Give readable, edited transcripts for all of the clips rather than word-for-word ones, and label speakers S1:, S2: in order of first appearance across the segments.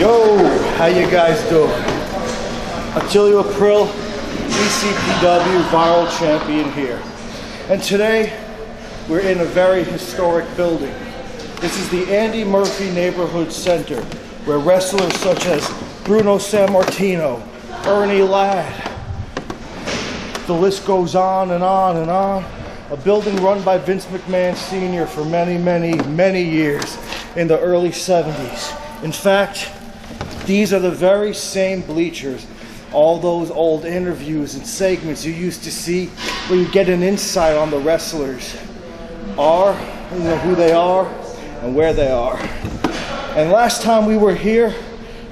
S1: Yo, how you guys doing? Attilio April, ECPW Viral Champion here. And today, we're in a very historic building. This is the Andy Murphy Neighborhood Center, where wrestlers such as Bruno Sammartino, Ernie Ladd, the list goes on and on and on. A building run by Vince McMahon Sr. for many, many, many years in the early 70s. In fact, these are the very same bleachers, all those old interviews and segments you used to see where you get an insight on the wrestlers who they are and where they are. And last time we were here,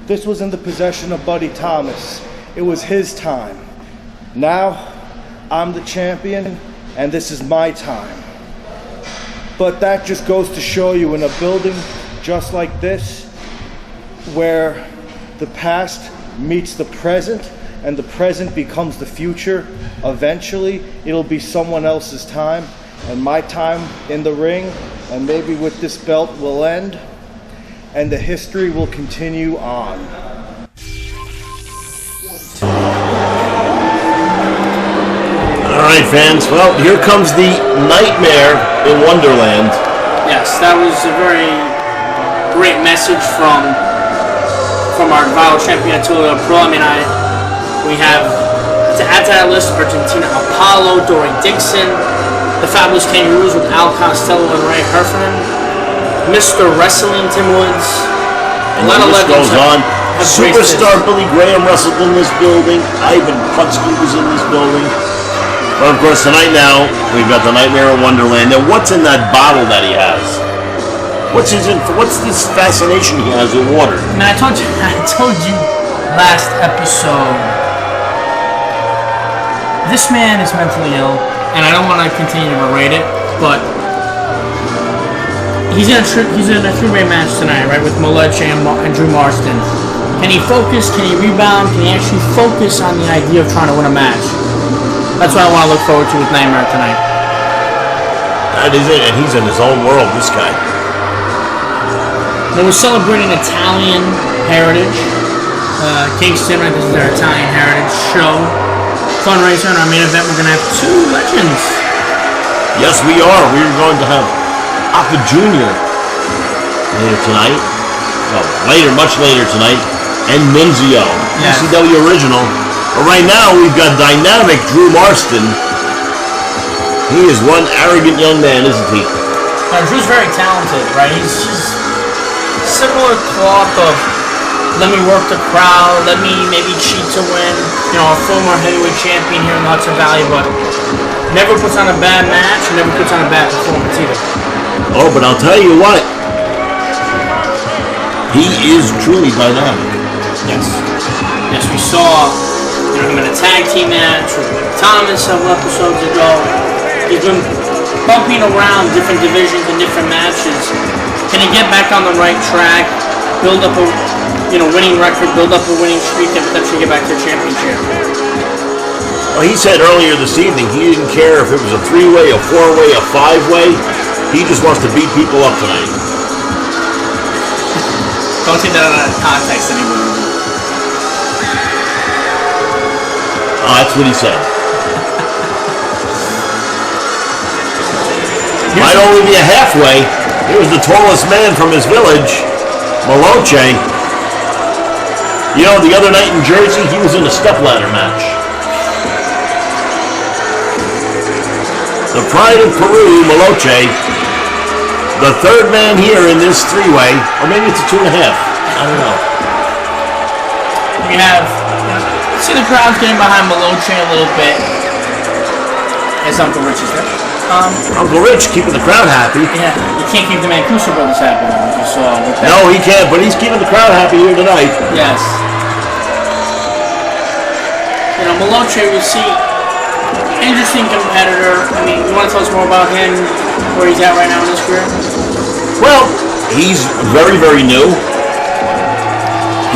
S1: this was in the possession of Buddy Thomas. It was his time. Now, I'm the champion, and this is my time. But that just goes to show you, in a building just like this, where the past meets the present and the present becomes the future, eventually it'll be someone else's time, and my time in the ring and maybe with this belt will end, and the history will continue on.
S2: Alright fans, well, here comes the Nightmare in Wonderland.
S3: Yes, that was a very great message from our Viral Champion Attilio April. I mean, we have, to add to that list, Argentina Apollo, Dory Dixon, the Fabulous Kangaroos with Al Costello and Ray Herfman, Mr. Wrestling Tim Woods,
S2: And the list goes on. Superstar Billy Graham wrestled in this building. Ivan Putski was in this building. But of course, tonight now, we've got the Nightmare in Wonderland. Now, what's in that bottle that he has? What's this fascination he has with water?
S3: Now, I told you last episode, this man is mentally ill, and I don't want to continue to berate it, but he's in a three-way match tonight, right, with Maleche and Drew Marston. Can he focus? Can he rebound? Can he actually focus on the idea of trying to win a match? That's what I want to look forward to with Nightmare tonight.
S2: That is it, and he's in his own world, this guy.
S3: Now we're celebrating Italian heritage. Kingston, right, this is our Italian heritage show. Fundraiser, in our main event, we're going to have two legends.
S2: Yes, we are. We're going to have Aka Jr. later tonight. Well, much later tonight. And Minzio, yes. ECW original. But right now, we've got dynamic Drew Marston. He is one arrogant young man, isn't he?
S3: Now, Drew's very talented, right? He's similar cloth of, let me work the crowd, let me maybe cheat to win. You know, a former heavyweight champion here in the Hudson Valley, but never puts on a bad match and never puts on a bad performance either.
S2: Oh, but I'll tell you what. He is truly dynamic.
S3: Yes. Yes, we saw him in a tag team match with Thomas several episodes ago. He's been bumping around different divisions and different matches. Can he get back on the right track, build up a winning record, build up a winning streak, and potentially get back to the championship?
S2: Well, he said earlier this evening he didn't care if it was a three-way, a four-way, a five-way. He just wants to beat people up tonight.
S3: Don't take that out of context anymore.
S2: That's what he said. Might only be a halfway. Here's the tallest man from his village, Maloche. You know, the other night in Jersey, he was in a stepladder match. The pride of Peru, Maloche. The third man here in this three-way, or maybe it's a 2.5. I don't know.
S3: We have, see the crowd's getting behind Maloche a little bit. As Uncle Rich is there.
S2: Uncle Rich keeping the crowd happy.
S3: Yeah, you can't keep the Mancuso brothers happy, as you saw.
S2: No, he can't, but he's keeping the crowd happy here tonight.
S3: Yes. You know, Maloche, we see, interesting competitor. I mean, you want to tell us more about him, where he's at right now in his career?
S2: Well, he's very, very new.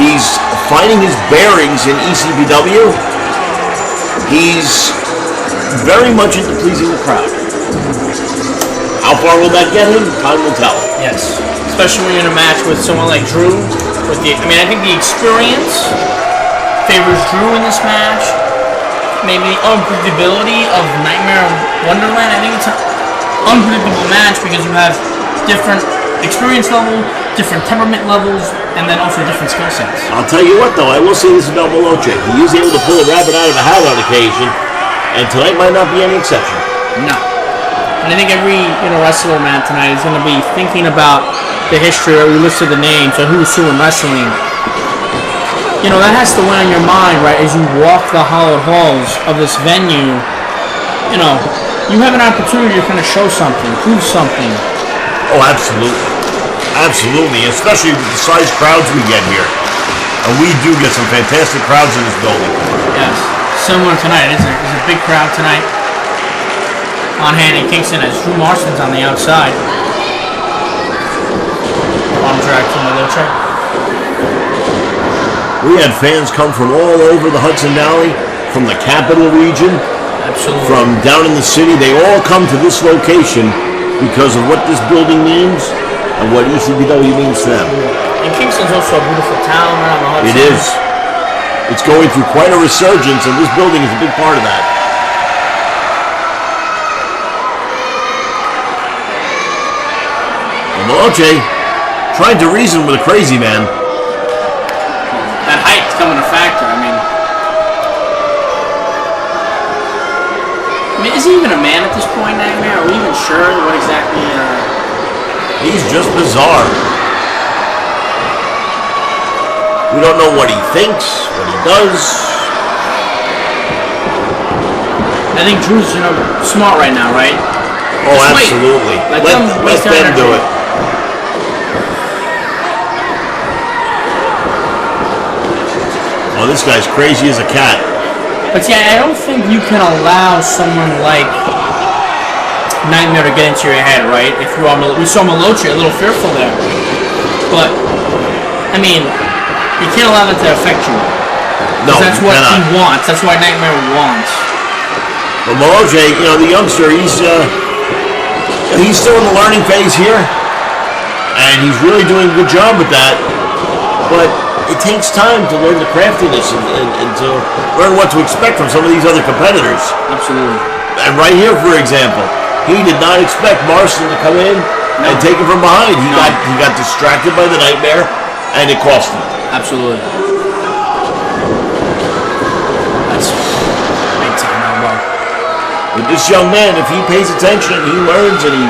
S2: He's finding his bearings in ECPW. He's very much into pleasing the crowd. How far will that get him? Time will tell.
S3: Yes. Especially when you're in a match with someone like Drew, with the. I mean, I think the experience favors Drew in this match. Maybe the unpredictability of Nightmare Wonderland. I think it's an unpredictable match because you have different experience level, different temperament levels, and then also different skill sets.
S2: I'll tell you what, though, I will say this about Moloche. He is able to pull a rabbit out of a hat on occasion, and tonight might not be any exception.
S3: No. And I think every wrestler man tonight is going to be thinking about the history, or we listed the names, or who's who in wrestling. That has to weigh on your mind, right, as you walk the hallowed halls of this venue. You have an opportunity to kind of show something, prove something.
S2: Oh, absolutely. Absolutely, especially with the size crowds we get here. And we do get some fantastic crowds in this building.
S3: Yes, similar tonight, isn't it? There's a big crowd tonight on hand in Kingston as Drew Marston's on the outside. Arm drag from Moloche.
S2: We had fans come from all over the Hudson Valley, from the capital region,
S3: absolutely,
S2: from down in the city. They all come to this location because of what this building means and what ECPW means to them.
S3: And Kingston's also a beautiful town around the Hudson.
S2: It is. It's going through quite a resurgence, and this building is a big part of that. And Moloche trying to reason with a crazy man.
S3: That height's coming a factor. I mean, is he even a man at this point, Nightmare? Are we even sure what exactly?
S2: He's just bizarre. We don't know what he thinks, what he does.
S3: I think Drew's, smart right now, right?
S2: Oh,
S3: Just
S2: absolutely.
S3: Let
S2: them do it. Oh, this guy's crazy as a cat.
S3: But see, I don't think you can allow someone like Nightmare to get into your head, right? If you are, we saw Moloche a little fearful there, but I mean, you can't allow that to affect you.
S2: No,
S3: that's what he wants. That's what Nightmare wants.
S2: But Moloche, the youngster, he's still in the learning phase here, and he's really doing a good job with that. But it takes time to learn the craftiness and to learn what to expect from some of these other competitors.
S3: Absolutely.
S2: And right here, for example, he did not expect Marston to come in and take it from behind. He got distracted by the Nightmare, and it cost him.
S3: Absolutely. That's big time elbow.
S2: But this young man, if he pays attention, he learns and he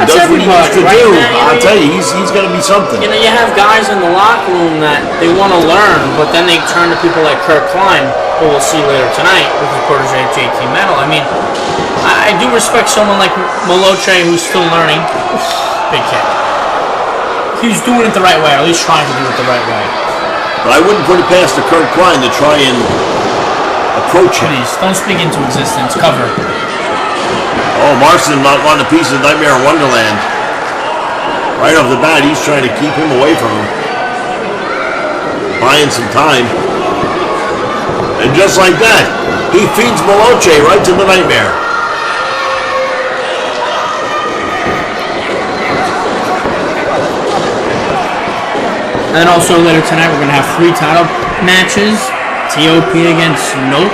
S3: That's
S2: does what he needs to
S3: right
S2: do.
S3: now,
S2: I'll tell you, he's going to be something.
S3: You have guys in the locker room that they want to learn, but then they turn to people like Kurt Klein, who we'll see later tonight with his protege JT Metal. I mean, I do respect someone like Moloche who's still learning. Big kick. He's doing it the right way, or at least trying to do it the right way.
S2: But I wouldn't put it past the Kurt Klein to try and approach him.
S3: Please, don't speak into existence. Cover.
S2: Oh, Marston not wanting a piece of Nightmare Wonderland. Right off the bat, he's trying to keep him away from him. Buying some time. And just like that, he feeds Moloche right to the Nightmare.
S3: And then also later tonight, we're going to have 3 title matches. TOP against Nope.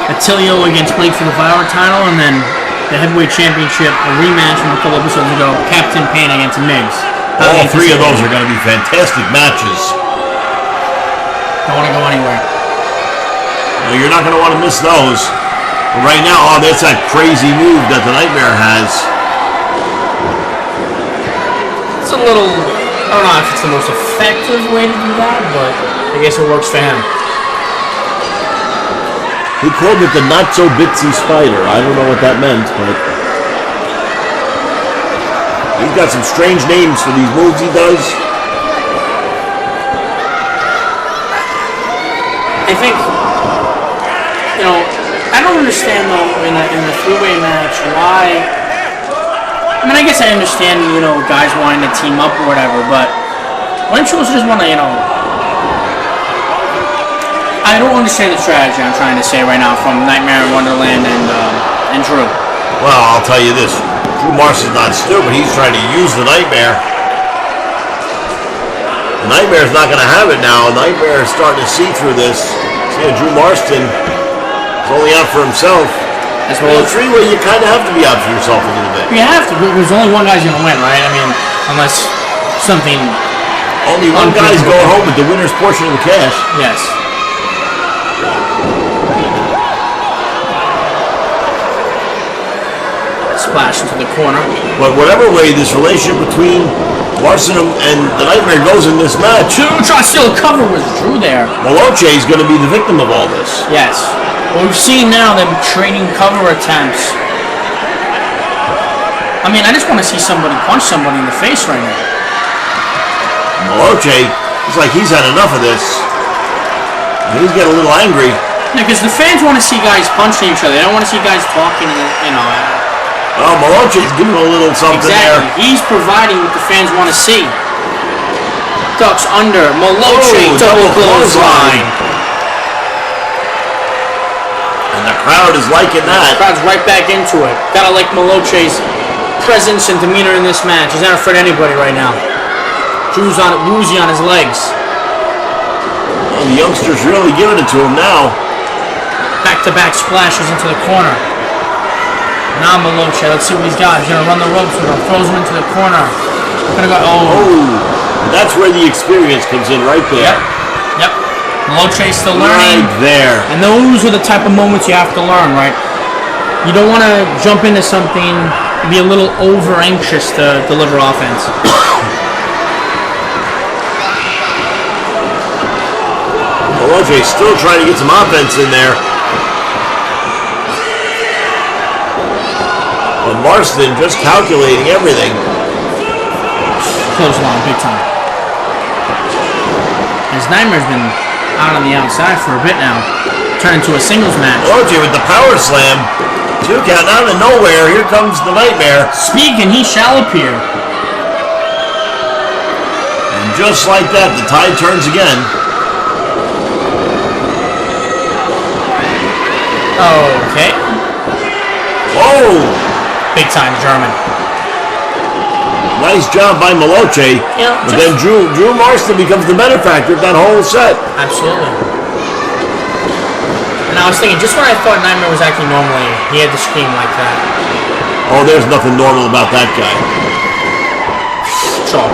S3: Attilio against Blake for the Viral title, and then the Heavyweight Championship, a rematch from a couple episodes ago, Captain Payne against Miggs.
S2: All 3 of those are going to be fantastic matches.
S3: Don't want to go anywhere.
S2: No, you're not going to want to miss those. But right now, that's that crazy move that the Nightmare has.
S3: It's a little, I don't know if it's the most effective way to do that, but I guess it works for him.
S2: He called it the not-so-bitsy spider. I don't know what that meant, but he's got some strange names for these moves he does.
S3: I think, I don't understand, though, in the 3-way match, why... I mean, I guess I understand, guys wanting to team up or whatever, but why don't you also just want to, I don't understand the strategy I'm trying to say right now from Nightmare in Wonderland and Drew.
S2: Well, I'll tell you this. Drew Marston's not stupid. He's trying to use the Nightmare. Nightmare's not going to have it now. Nightmare is starting to see through this. See, Drew Marston is only out for himself.
S3: That's
S2: Well, a three-way, you kind of have to be out for yourself a little bit.
S3: You have to, because only one guy's going to win, right? I mean, unless something...
S2: Only one guy's going home with the winner's portion of the cash.
S3: Yes. Splash into the corner.
S2: But whatever way this relationship between Marston and the Nightmare goes in this match...
S3: Trying to steal a cover with Drew there.
S2: Moloche is going to be the victim of all this.
S3: Yes. Well, we've seen now them trading cover attempts. I mean, I just want to see somebody punch somebody in the face right now.
S2: Moloche, it's like he's had enough of this. He's getting a little angry.
S3: Yeah, because the fans want to see guys punching each other. They don't want to see guys talking, you know.
S2: Well, Moloche's giving a little something there.
S3: He's providing what the fans want to see. Ducks under. Moloche double clothesline.
S2: And the crowd is liking that.
S3: The crowd's right back into it. Gotta like Moloche's presence and demeanor in this match. He's not afraid of anybody right now. Drew's woozy on his legs.
S2: Well, the youngster's really giving it to him now.
S3: Back-to-back splashes into the corner. Now Moloche, let's see what he's got. He's gonna run the ropes with him, throws him into the corner. Gonna go,
S2: that's where the experience comes in right there.
S3: Yep. Moloche's still learning.
S2: Right there.
S3: And those are the type of moments you have to learn, right? You don't want to jump into something, be a little over-anxious to deliver offense.
S2: Moloche's still trying to get some offense in there. But Marston just calculating everything.
S3: Clothesline, big time. His Nightmare's been out on the outside for a bit now. Turned into a singles match.
S2: Moloche with the power slam. 2 count out of nowhere. Here comes the Nightmare.
S3: Speak and he shall appear.
S2: And just like that, the tide turns again.
S3: Okay.
S2: Whoa!
S3: Big time German.
S2: Nice job by Moloche.
S3: Yeah,
S2: but then Drew Marston becomes the benefactor of that whole set.
S3: Absolutely. And I was thinking, just when I thought Nightmare was acting normally, he had to scream like that.
S2: Oh, there's nothing normal about that guy.
S3: Chalk.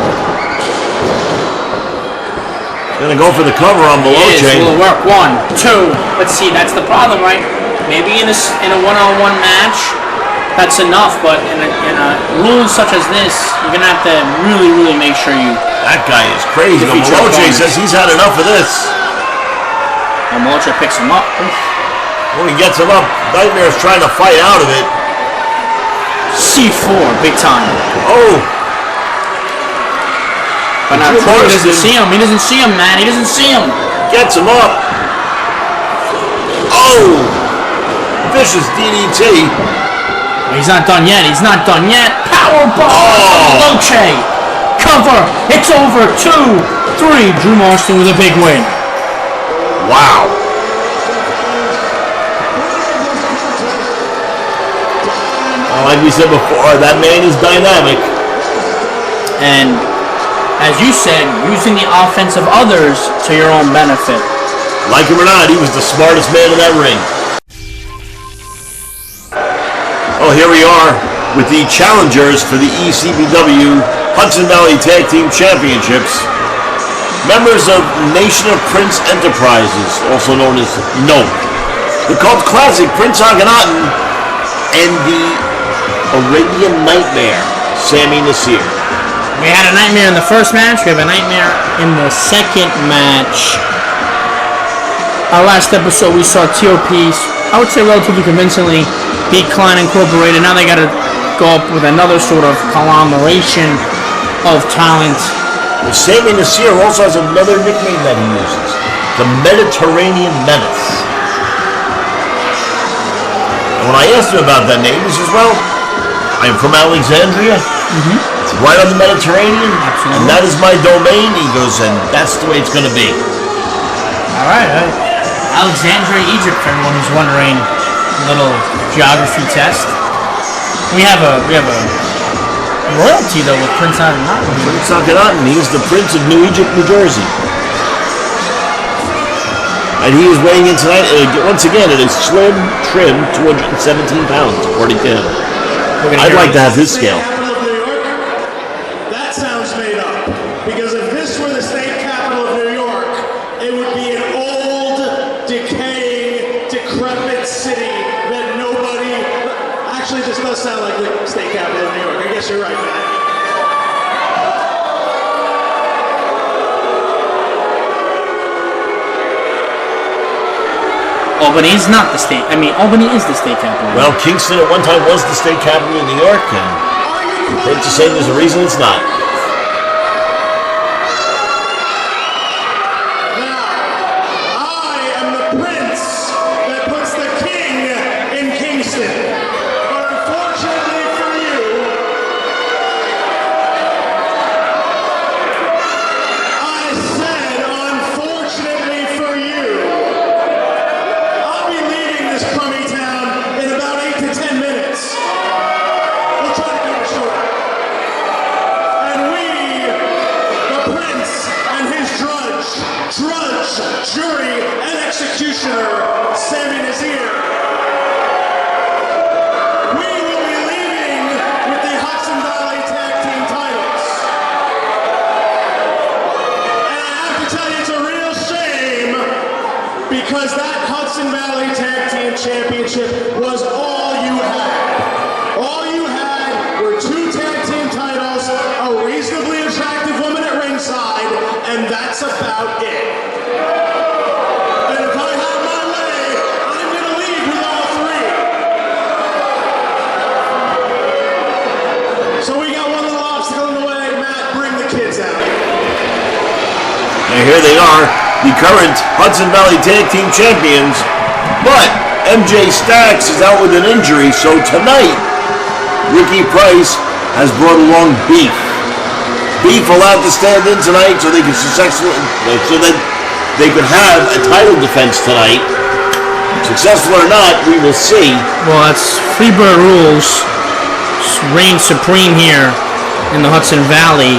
S2: Gonna go for the cover on Moloche.
S3: Will it work? 1, 2. Let's see. That's the problem, right? Maybe in a one-on-one match, that's enough. But in a rule such as this, you're gonna have to really, really make sure you.
S2: That guy is crazy. But Moloche says he's had enough of this.
S3: And Moloche picks him up.
S2: When he gets him up, Nightmare's trying to fight out of it.
S3: C4, big time.
S2: Oh.
S3: But now Drew doesn't see him. He doesn't see him, man. He doesn't see him.
S2: Gets him up. Oh. Vicious DDT.
S3: He's not done yet. He's not done yet. Powerbomb. Moloche. Cover. It's over. 2, 3. Drew Marston with a big win.
S2: Wow. Like we said before, that man is dynamic.
S3: And as you said, using the offense of others to your own benefit.
S2: Like him or not, he was the smartest man in that ring. Oh, here we are with the challengers for the ECPW Hudson Valley Tag Team Championships. Members of Nation of Prince Enterprises, also known as NOPE. They're called Classic Prince Akhenaten and the Arabian Nightmare, Sami Nassir.
S3: We had a Nightmare in the first match. We have a Nightmare in the second match. Our last episode, we saw TOPs, I would say relatively convincingly, beat Klein Incorporated. Now they got to go up with another sort of conglomeration of talent.
S2: Well, Sami Nassir also has another nickname that he uses, the Mediterranean Menace. And when I asked him about that name, he says, well, I'm from Alexandria. It's right on the Mediterranean.
S3: Absolutely.
S2: And that is my domain. He goes, and that's the way it's going to be.
S3: All right. Alexandria, Egypt, for everyone who's wondering. A little geography test. We have a royalty though with Prince Akhenaten.
S2: Prince Akhenaten, he's the Prince of New Egypt, New Jersey. And he is weighing in tonight, once again, at a slim, trim 217 pounds, according to him. I'd like to have his scale.
S4: That sounds made up. Because if this were the state capital of New York, it would be an old, decaying, decrepit city that nobody... Actually, this does sound like the state capital of New York. I guess you're right, Matt.
S3: Albany is not the state. I mean, Albany is the state capital.
S2: Well, Kingston at one time was the state capital of New York, and Prince is saying there's a reason it's not.
S4: Now, I am the prince that puts the king in Kingston. But unfortunately for you, I said unfortunately for you, I'll be leaving this crummy town in about 8 to 10 minutes. We'll try to keep it short. And we, the prince and his drudge, jury, and executioner, Sammy Nazir, we will be leaving with the Hudson Valley Tag Team titles. And I have to tell you, it's a real shame because that Hudson Valley Tag Team Championship was all you had. All you had were 2 tag team titles, a reasonably attractive woman at ringside, and that's about it. And if I have my way, I'm going to leave with all 3. So we got one little obstacle in the way. Matt, bring the kids out.
S2: And here they are, the current Hudson Valley Tag Team Champions. But MJ Stacks is out with an injury, so tonight, Ricky Price has brought along Beef. Beef allowed to stand in tonight so they could so that they could have a title defense tonight. Successful or not, we will see.
S3: Well, that's Freebird rules reign supreme here in the Hudson Valley.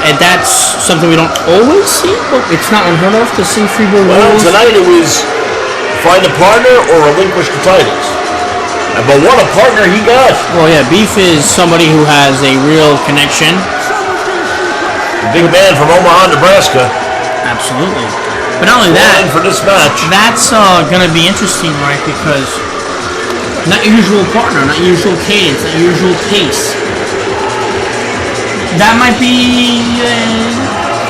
S3: And that's something we don't always see, but it's not unheard of to see Freebird
S2: Well,
S3: rules.
S2: tonight it was find a partner or relinquish the titles. But what a partner he got.
S3: Well, yeah, Beef is somebody who has a real connection.
S2: The big man from Omaha, Nebraska.
S3: Absolutely. But not only that,
S2: In for this match.
S3: that's going to be interesting, right? Because not your usual partner, not your usual cadence, not your usual pace. That might be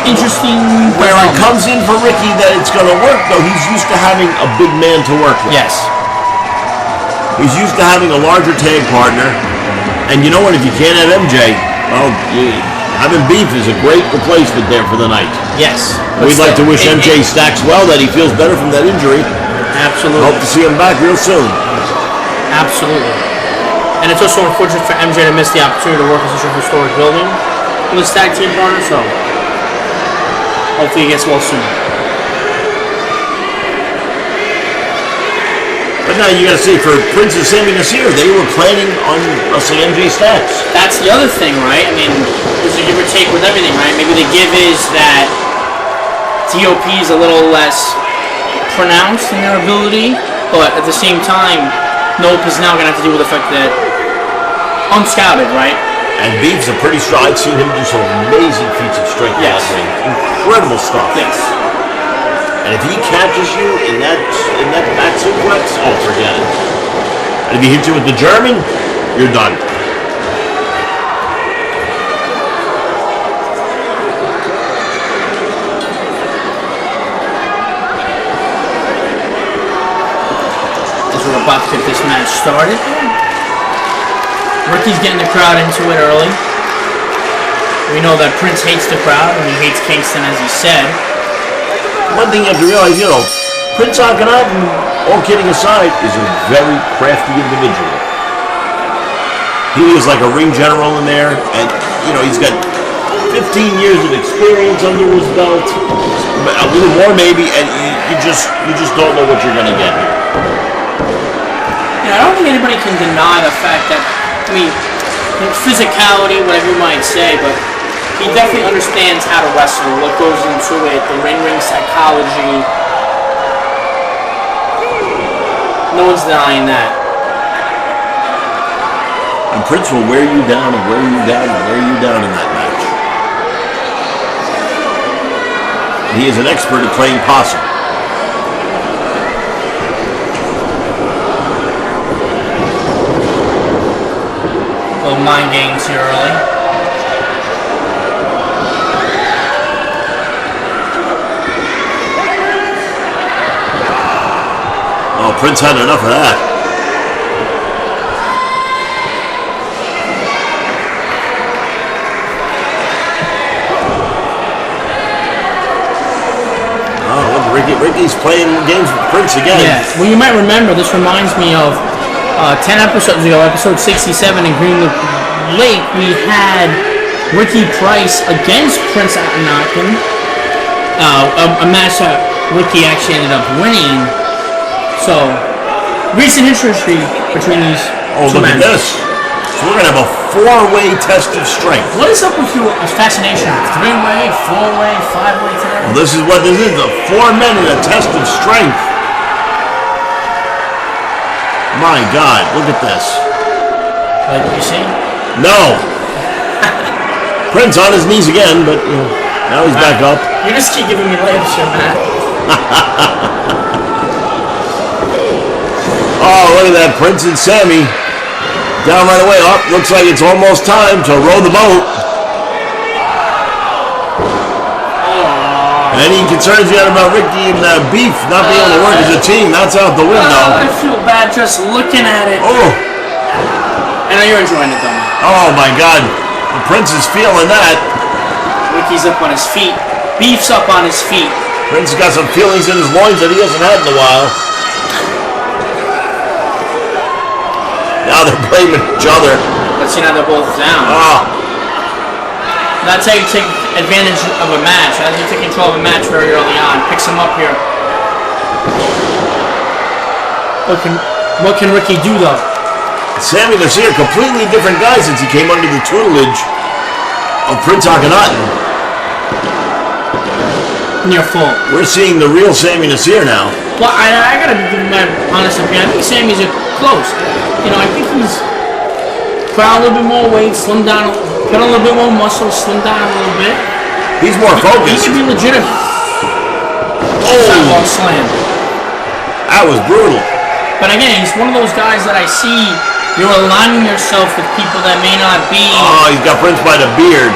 S3: interesting.
S2: Where it comes in for Ricky that it's going to work, though, he's used to having a big man to work with.
S3: Yes.
S2: He's used to having a larger tag partner. And you know what? If you can't have MJ, well, having Beef is a great replacement there for the night.
S3: Yes.
S2: We'd like to wish MJ Stacks well, that he feels better from that injury.
S3: Absolutely.
S2: Hope to see him back real soon.
S3: Absolutely. And it's also unfortunate for MJ to miss the opportunity to work in such a historic building with his tag team partner, so hopefully he gets well soon.
S2: But now you got to see, for Prince and Sammy Nasir, they were planning on wrestling MJ Stacks.
S3: That's the other thing, right? I mean, there's a give or take with everything, right? Maybe the give is that TOP is a little less pronounced in their ability, but at the same time, Nope is now going to have to deal with the fact that unscouted, right?
S2: And Beef's a pretty strong. I've seen him do some amazing feats of strength in that ring. Incredible stuff.
S3: Yes.
S2: And if he catches you in that back suplex, oh, forget it. And if he hits you with the German, you're done.
S3: As we're about to get this match started, Ricky's getting the crowd into it early. We know that Prince hates the crowd and he hates Kingston, as he said.
S2: One thing you have to realize, Prince Akhenaten, all kidding aside, is a very crafty individual. He is like a ring general in there, and he's got 15 years of experience under his belt, a little more maybe, and you just don't know what you're gonna get here.
S3: I don't think anybody can deny the fact that, physicality, whatever you might say, but he definitely understands how to wrestle, what goes into it, the ring psychology. No one's denying that.
S2: And Prince will wear you down and wear you down and wear you down in that match. He is an expert at playing possum.
S3: Little mind games here early.
S2: Oh, Prince had enough of that. Oh, look, Ricky's playing games with Prince again.
S3: Yeah, well, you might remember, this reminds me of 10 episodes ago, episode 67 in Greenwood Lake, we had Ricky Price against Prince Akhenaten, a match that Ricky actually ended up winning. So, recent history between these two
S2: look
S3: men.
S2: at this. So we're going to have a 4-way test of strength.
S3: What is up with your fascination with 3-way, 4-way, 5-way today?
S2: Well, this is what this is, the 4 men in a test of strength. My God, look at this.
S3: Like you see?
S2: No. Prince on his knees again, but you know, now he's back up.
S3: You just keep giving me layups here, Matt.
S2: Oh, look at that, Prince and Sammy down right away. Oh, looks like it's almost time to row the boat. And any concerns you had about Ricky and Beef not being able to work as a team, that's out the window.
S3: I feel bad just looking at it.
S2: Oh.
S3: I know you're enjoying it, though.
S2: Oh, my God. The Prince is feeling that.
S3: Ricky's up on his feet. Beef's up on his feet.
S2: Prince has got some feelings in his loins that he hasn't had in a while. Now they're blaming each other.
S3: Let's see, now they're both down.
S2: Oh.
S3: That's how you take advantage of a match. That's how you take control of a match very early on. Picks him up here. What can Ricky do, though?
S2: Sammy Nasir, completely different guy since he came under the tutelage of Prince Akhenaten.
S3: You're full.
S2: We're seeing the real Sammy Nasir now.
S3: Well, I gotta give my honest opinion. I think Sammy's close. You know, I think he's put on a little bit more weight, slimmed down, put on a little bit more muscle, slimmed down a little bit.
S2: He's more focused.
S3: He could be legitimate.
S2: Oh,
S3: slam.
S2: That was brutal.
S3: But again, he's one of those guys that I see. You're aligning yourself with people that may not be.
S2: Oh, he's got Prince by the beard.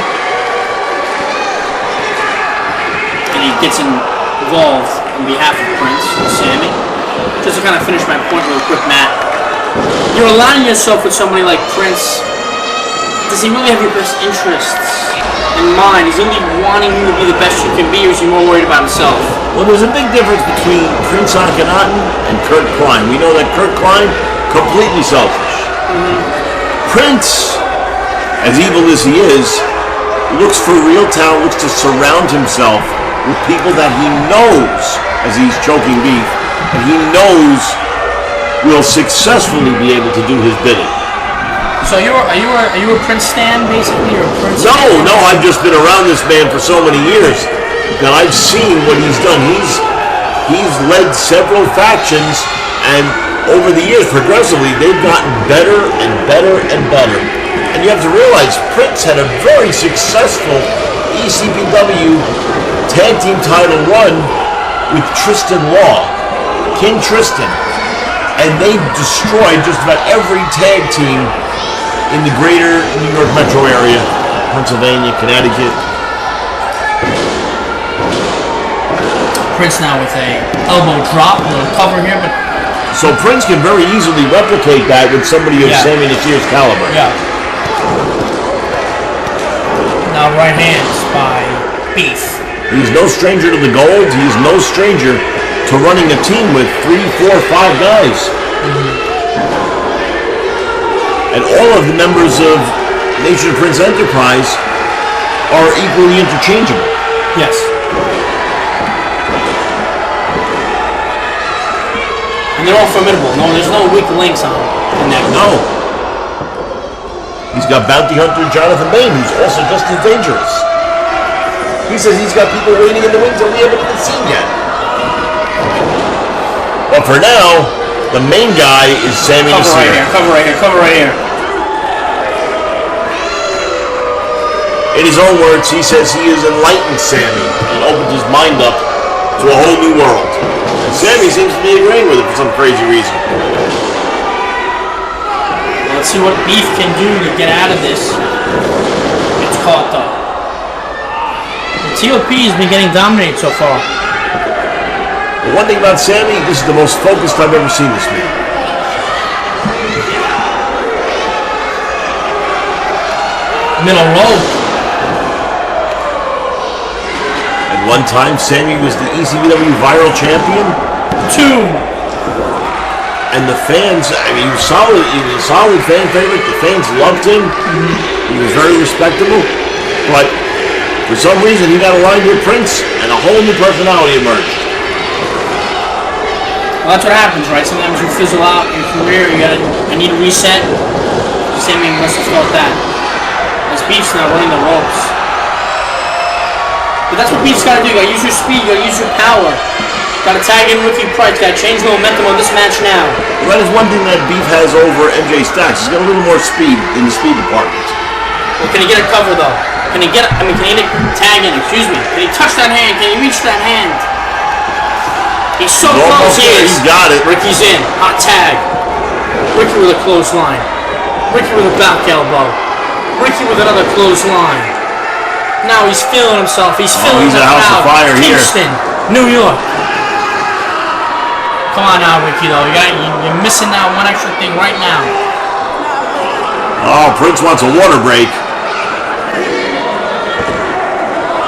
S3: And he gets involved on behalf of Prince and Sammy. Just to kind of finish my point real quick, Matt. You're aligning yourself with somebody like Prince. Does he really have your best interests in mind? Is he only wanting you to be the best you can be, or is he more worried about himself?
S2: Well, there's a big difference between Prince Akhenaten and Kurt Klein. We know that Kurt Klein, completely selfish. Prince, as evil as he is, looks for real talent, looks to surround himself with people that he knows, as he's choking Beef, and he knows will successfully be able to do his bidding.
S3: So are you a Prince stan, basically, or a Prince?
S2: No, I've just been around this man for so many years that I've seen what he's done. He's led several factions, and over the years, progressively, they've gotten better and better and better. And you have to realize, Prince had a very successful ECPW tag team title run with Tristan Law, King Tristan. And they destroyed just about every tag team in the greater New York metro area, Pennsylvania, Connecticut.
S3: Prince now with a elbow drop, a little cover here, but
S2: so Prince can very easily replicate that with somebody of Sammy Nasir's caliber.
S3: Yeah. Now right hands by Beef. He's
S2: no stranger to the gold. He's no stranger to running a team with 3, 4, 5 guys. And all of the members of Nation of Prince Enterprise are equally interchangeable.
S3: Yes. And they're all formidable. No, there's no weak links on them.
S2: No. He's got bounty hunter Jonathan Bain, who's also just as dangerous. He says he's got people waiting in the wings that we haven't even seen yet. But for now, the main guy is Sammy
S3: Cover right here, cover right here, cover right here.
S2: In his own words, he says he has enlightened Sammy and opened his mind up to a whole new world. And Sammy seems to be agreeing with it for some crazy reason.
S3: Let's see what Beef can do to get out of this. It's caught though. The TOP has been getting dominated so far.
S2: The one thing about Sammy, this is the most focused I've ever seen this man.
S3: Middle rope.
S2: At one time, Sammy was the ECPW viral champion.
S3: 2.
S2: And the fans, I mean, he was a solid fan favorite. The fans loved him. He was very respectable. But for some reason, he got aligned with Prince, and a whole new personality emerged.
S3: Well, that's what happens, right? Sometimes you fizzle out in your career. I need a reset. Sammy must have felt that. As Beef's now running the ropes. But that's what Beef's got to do. You got to use your speed. You got to use your power. Got to tag in Ricky Price. Got to change the momentum of this match now.
S2: Well, that is one thing that Beef has over MJ Stacks. He's got a little more speed in the speed department.
S3: Well, can he get a cover though? Can he get? Can he tag in? Excuse me. Can he touch that hand? Can he reach that hand? He's so close.
S2: He's got it.
S3: Ricky's in. Hot tag. Ricky with a clothesline. Ricky with a back elbow. Ricky with another clothesline. Now he's feeling himself. He's feeling the crowd.
S2: He's a house of fire here.
S3: Kingston, New York. Come on now, Ricky, though. You're missing that one extra thing right now.
S2: Oh, Prince wants a water break.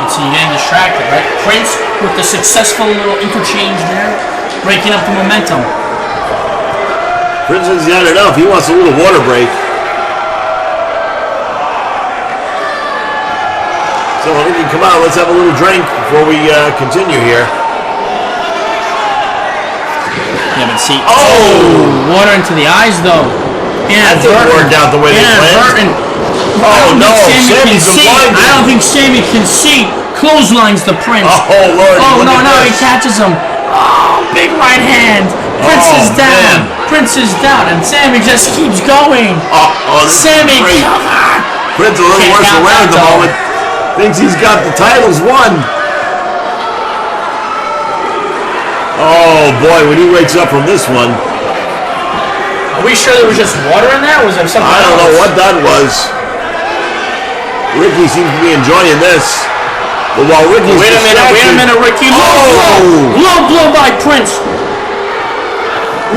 S3: You see, you're getting distracted, right? Prince with the successful little interchange there, breaking up the momentum.
S2: Prince has had enough. He wants a little water break. So, Ricky, come on, let's have a little drink before we continue here.
S3: Yeah, but see, water into the eyes though.
S2: That didn't work out the way they planned. Oh no, Sammy's blinded.
S3: I don't think Sammy can see. Clotheslines the Prince.
S2: Oh Lord!
S3: Oh no, he catches him. Oh, big right hand. Prince is down. Man. Prince is down, and Sammy just keeps going. Sammy,
S2: Prince a little worse around at the moment. Thinks he's got the titles won. Oh boy, when he wakes up from this one.
S3: Are we sure there was just water in there? Or was there something else?
S2: I don't know what that was. Ricky seems to be enjoying this. But while Ricky's
S3: wait a minute, Ricky. Low blow by Prince.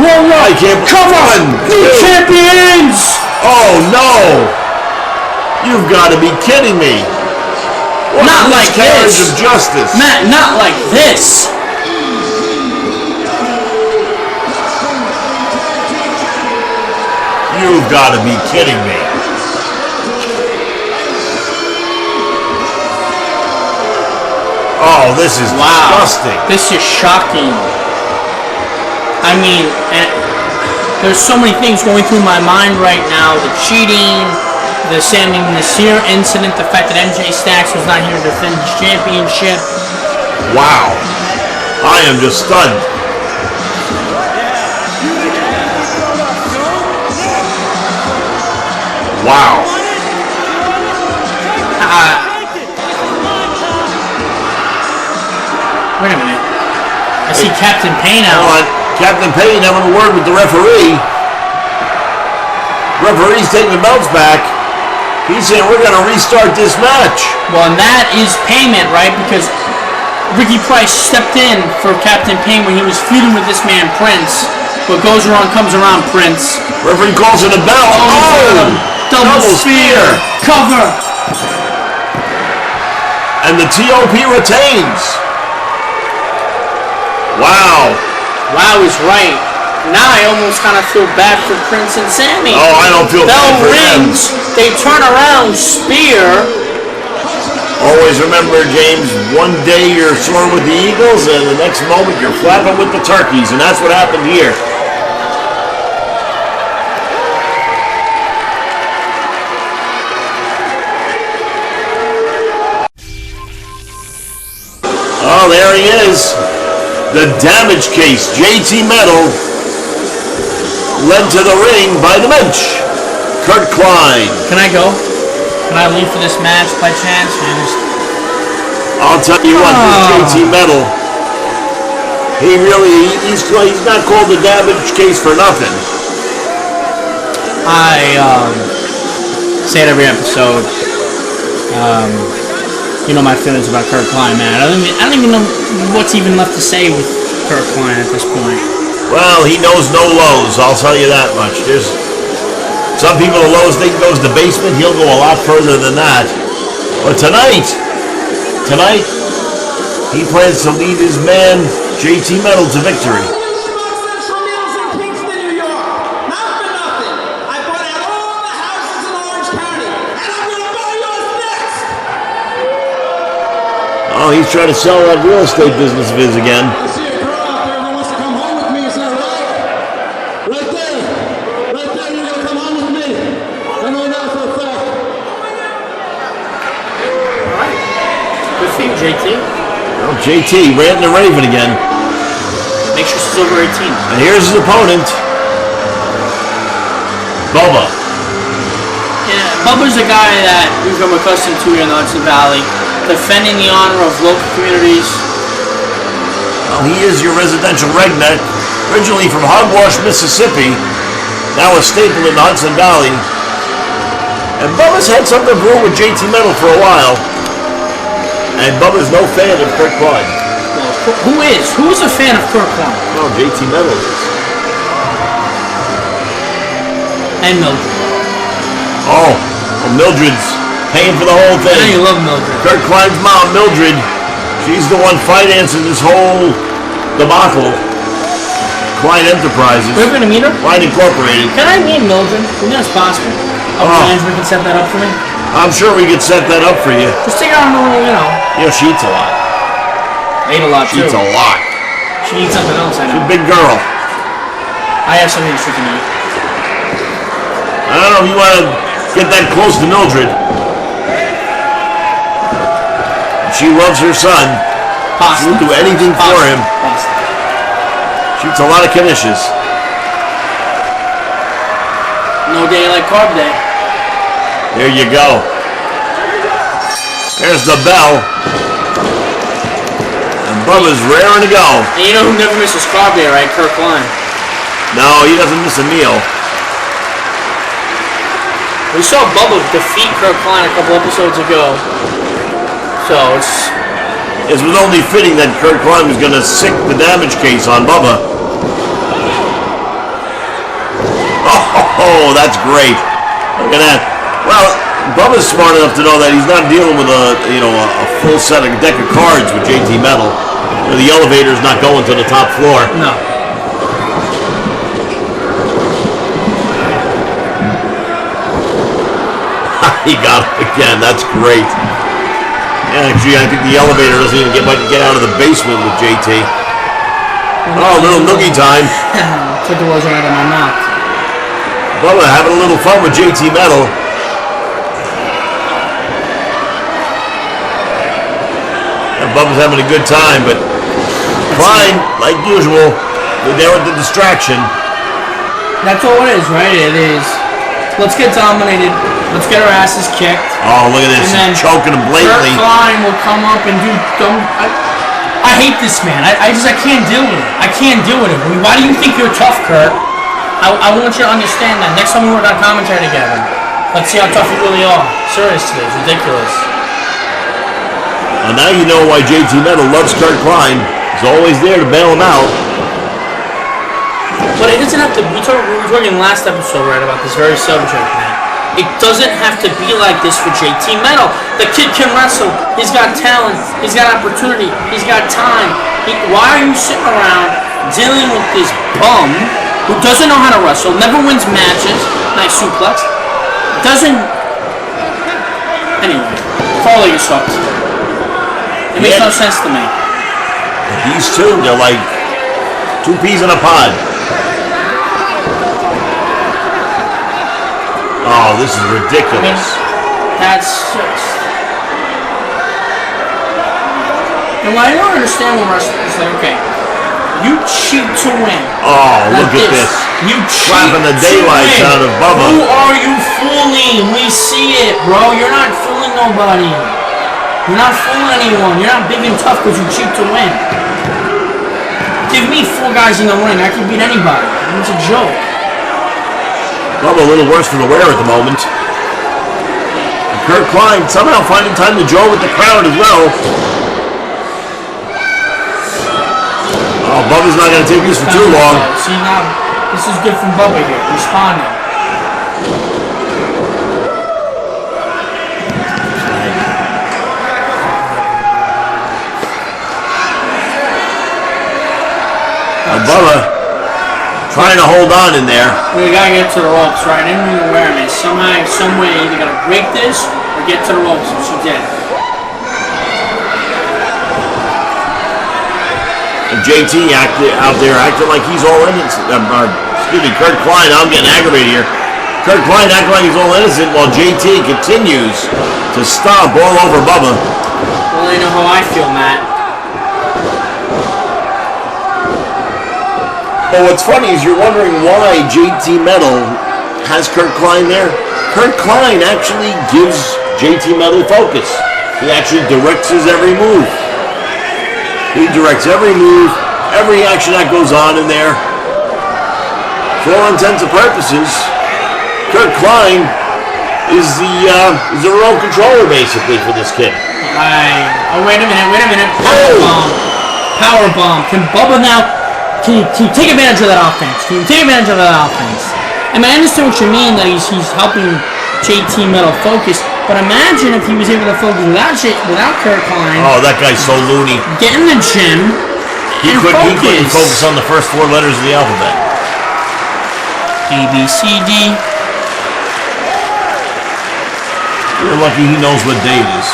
S3: Low.
S2: I can't.
S3: Come on, new champions.
S2: Oh no. You've got to be kidding me. What
S3: not like this.
S2: Of justice.
S3: Matt, not like this.
S2: You've got to be kidding me. Oh, this is disgusting.
S3: This is shocking. I mean, there's so many things going through my mind right now. The cheating, the Sammy Nasir incident, the fact that MJ Stacks was not here to defend his championship.
S2: Wow. I am just stunned. Wow.
S3: Wait a minute. I see Captain Payne out.
S2: Hold on. Captain Payne having a word with the referee. Referee's taking the belts back. He's saying we're going to restart this match.
S3: Well, and that is payment, right? Because Ricky Price stepped in for Captain Payne when he was feuding with this man, Prince. What goes around comes around, Prince.
S2: Referee calls it a bell.
S3: Double spear. Cover.
S2: And the TOP retains. Wow.
S3: Wow is right. Now I almost kind of feel bad for Prince and Sammy.
S2: Oh, I don't feel bad for
S3: rings.
S2: them.
S3: They turn around, spear.
S2: Always remember, James, one day you're soaring with the Eagles, and the next moment you're flapping with the turkeys, and that's what happened here. Well, there he is. The damage case. JT Metal led to the ring by the bench. Kurt Klein.
S3: Can I go? Can I leave for this match by chance?
S2: I'll tell you what, this JT Metal, he's not called the damage case for nothing.
S3: I say it every episode. You know my feelings about Kurt Klein, man. I don't even know what's even left to say with Kurt Klein at this point.
S2: Well, he knows no lows, I'll tell you that much. There's some people, the lowest they can go is the basement. He'll go a lot further than that. But tonight, he plans to lead his man, JT Metal, to victory. Oh, he's trying to sell that real estate business of his again.
S4: I see a girl out there who wants to come home with me, is that right? Right there, you're gonna come home with me. I know that for a fact.
S3: Alright. Good for you, JT.
S2: Well, JT, ranting and raving again.
S3: Make sure she's over 18.
S2: And here's his opponent, Bubba.
S3: Yeah, Bubba's a guy that we've become accustomed to here in the Hudson Valley. Defending the honor of local communities.
S2: Well, he is your residential redneck, originally from Hogwash, Mississippi, now a staple in the Hudson Valley. And Bubba's had something brewing with JT Metal for a while. And Bubba's no fan of Kurt Klein.
S3: Well, who is? Who's a fan of Kurt Klein?
S2: No, JT Metal is.
S3: And Mildred.
S2: Oh, well, Mildred's paying for the whole thing.
S3: I know you love Mildred.
S2: Kurt Klein's mom, Mildred, she's the one financing this whole debacle. Klein Enterprises.
S3: We're gonna meet her?
S2: Klein Incorporated.
S3: Can I meet Mildred? You think that's possible? Management can set that up for me?
S2: I'm sure we could set that up for you.
S3: Just take her on a little,
S2: You know, she eats a lot.
S3: I eat a lot
S2: She
S3: too.
S2: eats a lot.
S3: She eats something else, I
S2: She's
S3: know.
S2: a big girl.
S3: I have something she can eat.
S2: I don't know if you want to get that close to Mildred. She loves her son.
S3: Pasta.
S2: She will do anything for him.
S3: Pasta.
S2: She eats a lot of knishes.
S3: No day like carb day.
S2: There you go. There's the bell. And Bubba's raring to go.
S3: And you know who never misses carb day, right? Kurt Klein.
S2: No, he doesn't miss a meal.
S3: We saw Bubba defeat Kurt Klein a couple episodes ago. So
S2: It was only fitting that Kurt Klein was going to sick the damage case on Bubba. Oh, that's great. Look at that. Well, Bubba's smart enough to know that he's not dealing with a full set of deck of cards with JT Metal. The elevator's not going to the top floor.
S3: no.
S2: He got it again. That's great. Yeah, actually, I think the elevator doesn't even get out of the basement with JT. Oh, a little noogie time.
S3: Took the words right out of my mouth.
S2: Bubba having a little fun with JT Metal. And Bubba's having a good time, but Klein, like usual, they're there with the distraction.
S3: That's all it is, right? It is. Let's get dominated. Let's get our asses kicked.
S2: Oh, look at this.
S3: And then
S2: He's choking him blatantly.
S3: Kurt Klein will come up and do dumb. I hate this man. I can't deal with it. I can't deal with it. I mean, why do you think you're tough, Kurt? I want you to understand that. Next time we work on commentary together, let's see how tough you really are. Seriously, it's ridiculous.
S2: Well, now you know why JT Metal loves Kurt Klein. He's always there to bail him out.
S3: But it doesn't have to. We were talking last episode, right, about this very subject, man. It doesn't have to be like this for JT Metal. The kid can wrestle. He's got talent. He's got opportunity. He's got time. Why are you sitting around dealing with this bum who doesn't know how to wrestle, never wins matches? Nice suplex. Doesn't. Anyway, follow your sucks. It makes no sense to me.
S2: These two, they're like two peas in a pod. Oh, this is ridiculous.
S3: I mean, that's just... And what I don't understand when wrestlers is like, okay, you cheat to win.
S2: Oh, look at this.
S3: You cheat
S2: Slapping the daylights out of Bubba.
S3: Who are you fooling? We see it, bro. You're not fooling nobody. You're not fooling anyone. You're not big and tough because you cheat to win. Give me 4 guys in the ring. I can beat anybody. It's a joke.
S2: Bubba a little worse for the wear at the moment. And Kurt Klein somehow finding time to join with the crowd as well. Oh, Bubba's not going to take this for too long.
S3: See, now, this is good from Bubba here, responding.
S2: And Bubba trying to hold on in there.
S3: We got to get to the ropes, right? In the awareness. Somehow, some way, you got to break this or get to the ropes, which she did.
S2: And JT out there acting like he's all innocent. Excuse me, Kurt Klein. I'm getting aggravated here. Kurt Klein acting like he's all innocent while JT continues to stomp all over Bubba.
S3: Well, you know how I feel, Matt.
S2: But what's funny is you're wondering why JT Metal has Kurt Klein there. Kurt Klein actually gives JT Metal focus. He actually directs his every move. He directs every move, every action that goes on in there. For all intents and purposes, Kurt Klein is the remote controller basically for this kid.
S3: Oh, wait a minute. Power bomb. Can Bubba now, can you take advantage of that offense? I mean, I understand what you mean, that he's helping JT Metal focus, but imagine if he was able to focus without Kurt Klein.
S2: Oh, that guy's so loony.
S3: Get in the gym.
S2: He couldn't focus on the first 4 letters of the alphabet.
S3: A, B, C, D.
S2: You're lucky he knows what day it is.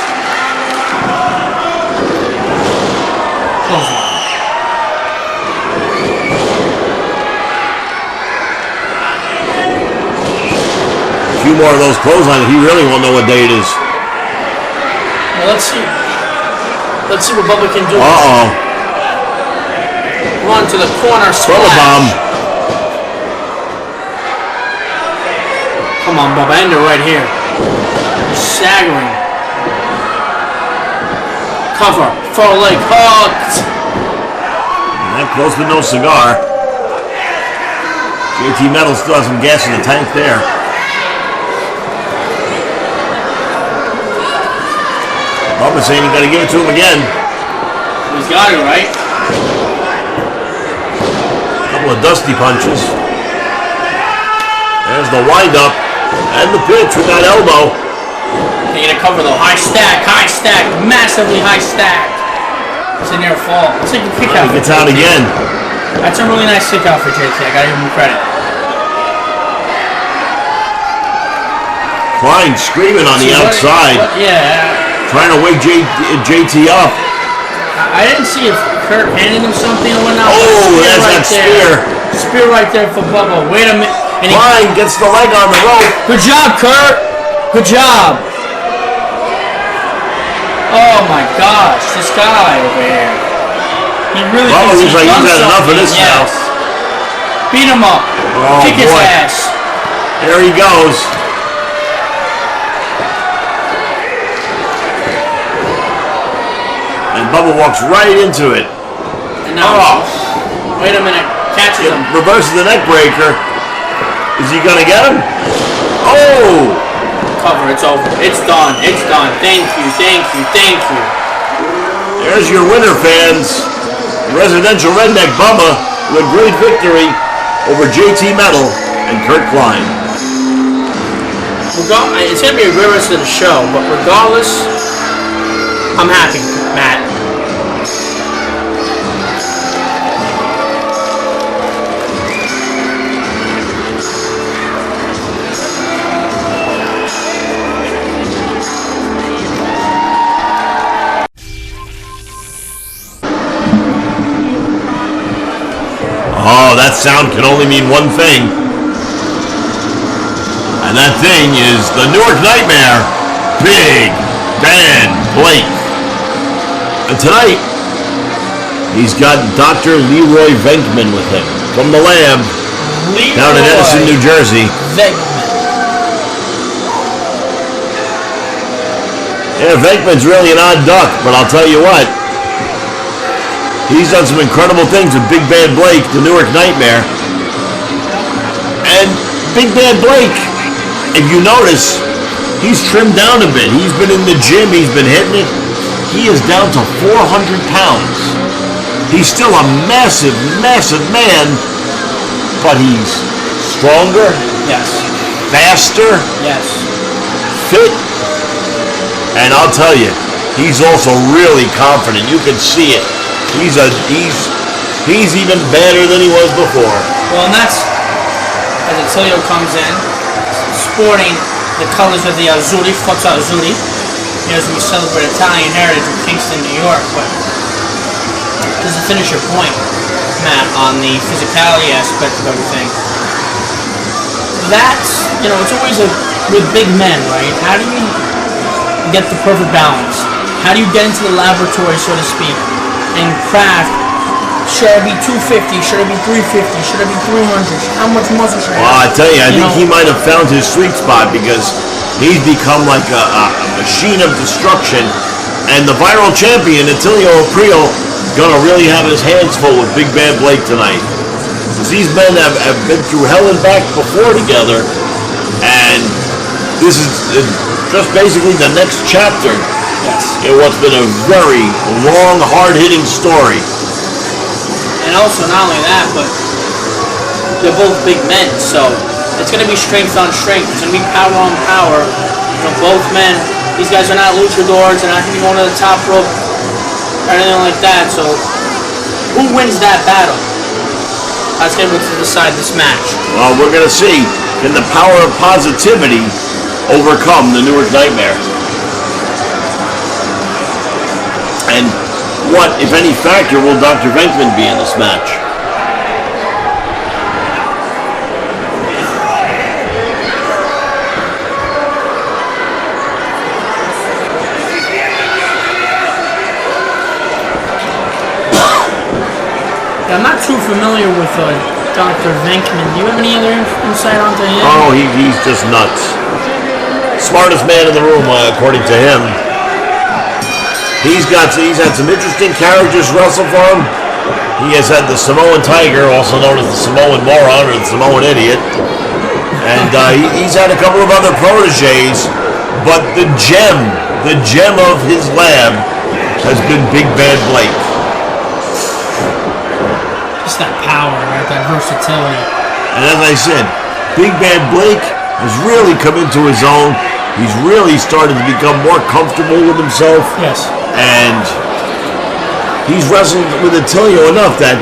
S2: A few more of those clotheslines, he really won't know what day it is.
S3: Well, let's see. Let's see what Bubba can do.
S2: Uh-oh.
S3: Run to the corner,
S2: Bubba bomb.
S3: Come on, Bubba, end it right here. You're staggering. Cover, far leg hooked.
S2: That close but no cigar. JT Metal still has some gas in the tank there. Bubba saying you got to give it to him again.
S3: He's got it, right?
S2: Couple of dusty punches. There's the wind-up and the pitch with that elbow.
S3: They get a cover though. High stack, massively high stack. It's a near fall. It's like a kick out.
S2: He gets out again.
S3: That's a really nice kick out for JT. I gotta give him credit.
S2: Klein screaming on the outside.
S3: Yeah.
S2: Trying to wake JT up.
S3: I didn't see if Kurt handed him something or whatnot.
S2: Oh, there's that spear.
S3: Spear right there for Bubba. Wait a minute.
S2: Klein gets the leg on the rope.
S3: Good job, Kurt. Good job. Oh my gosh, this guy over here. He really
S2: looks like he's had enough of this now.
S3: Beat him up.
S2: Oh,
S3: Kick his ass.
S2: There he goes. And Bubba walks right into it.
S3: And now, wait a minute. Catches him.
S2: Reverses the neck breaker. Is he gonna get him? Oh!
S3: Cover, it's over. It's done. It's done. Thank you.
S2: There's your winner, fans. Residential Redneck Bubba with a great victory over JT Metal and Kurt Klein.
S3: It's gonna be a great rest of the show, but regardless, I'm happy, Matt.
S2: Oh, that sound can only mean one thing. And that thing is the Newark Nightmare, Big Dan Blake. And tonight, He's got Dr. Leroy Venkman with him from the lab down in Edison, New Jersey.
S3: Venkman.
S2: Yeah, Venkman's really an odd duck, but I'll tell you what. He's done some incredible things with Big Bad Blake, the Newark Nightmare. And Big Bad Blake, if you notice, he's trimmed down a bit. He's been in the gym, he's been hitting it. He is down to 400 pounds. He's still a massive, massive man, but he's stronger,
S3: Yes.
S2: faster,
S3: Yes.
S2: fit, and I'll tell you, he's also really confident. You can see it. He's even better than he was before.
S3: Well, and that's as Attilio comes in, sporting the colors of the Azzurri, Forza Azzurri. You know, as we celebrate Italian heritage in Kingston, New York. But just to finish your point, Matt, on the physicality aspect of everything, that's, you know, it's always with big men, right? How do you get the perfect balance? How do you get into the laboratory, so to speak, and craft? Should I be 250? Should I be 350? Should I be 300? How much muscle should I have?
S2: Well, I tell you, I think he might have found his sweet spot because he's become like a machine of destruction. And the viral champion, Attilio Aprile, gonna really have his hands full with Big Bad Blake tonight. Because these men have been through hell and back before together, and this is just basically the next chapter in what's been a very long, hard-hitting story.
S3: And also, not only that, but they're both big men, so it's going to be strength on strength. It's going to be power on power. You know, both men, these guys are not luchadors, they're not going to be going to the top rope or anything like that, so who wins that battle? That's going to decide this match.
S2: Well, we're going to see, can the power of positivity overcome the Newark Nightmare? And what, if any factor, will Dr. Venkman be in this match?
S3: I'm not too familiar with Dr. Venkman. Do you have any other insight onto him?
S2: Oh, he's just nuts. Smartest man in the room, according to him. He's had some interesting characters wrestle for him. He has had the Samoan Tiger, also known as the Samoan Moron or the Samoan Idiot. And he's had a couple of other proteges, but the gem of his lab has been Big Bad Blake.
S3: Just that power, right? That versatility.
S2: And as I said, Big Bad Blake has really come into his own. He's really started to become more comfortable with himself.
S3: Yes.
S2: And he's wrestled with Attilio enough that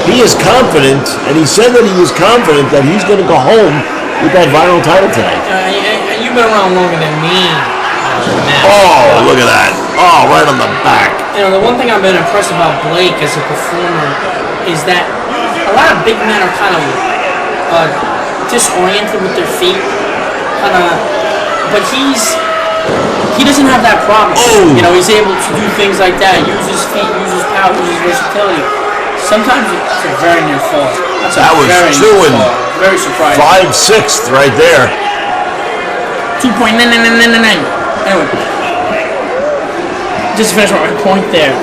S2: he is confident, and he said that he was confident that he's going to go home with that viral title tonight.
S3: You've been around longer than me, Matt.
S2: Oh, look at that. Oh, right on the back.
S3: You know, the one thing I've been impressed about Blake as a performer is that a lot of big men are kind of disoriented with their feet. But he doesn't have that problem.
S2: Oh.
S3: You know, he's able to do things like that. Use his feet, use his power, use his versatility. Sometimes it's a very near fall.
S2: That was 2 and
S3: very surprising.
S2: 5/6 right there.
S3: 2.99999. Anyway, just to finish my point there.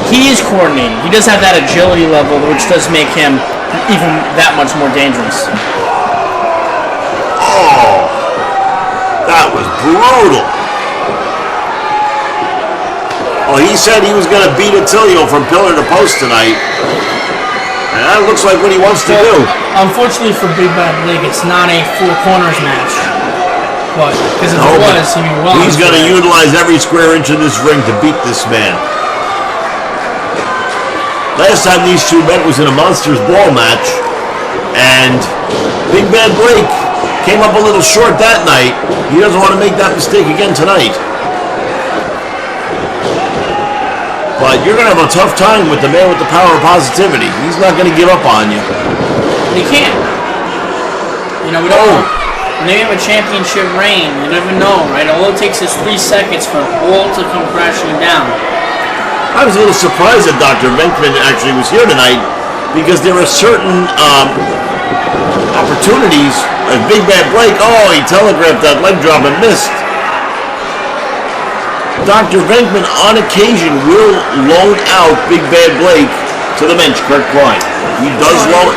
S3: He is coordinating. He does have that agility level, which does make him even that much more dangerous.
S2: Oh, that was brutal. Well, he said he was going to beat Attilio from pillar to post tonight. And that looks like what he wants to do.
S3: Unfortunately for Big Bad Blake, it's not a four corners match. But, because if it was, he'd be well.
S2: He's going to utilize every square inch of this ring to beat this man. Last time these two met was in a Monsters Ball match. And Big Bad Blake came up a little short that night. He doesn't want to make that mistake again tonight. But you're going to have a tough time with the man with the power of positivity. He's not going to give up on you.
S3: He can't. You know, we don't know. When they have a championship reign, you never know, right? All it takes is 3 seconds for all to come crashing down.
S2: I was a little surprised that Dr. Venkman actually was here tonight because there are certain opportunities, like Big Bad Blake, oh, he telegraphed that leg drop and missed. Dr. Venkman, on occasion, will loan out Big Bad Blake to the bench, Kurt Klein. He does loan.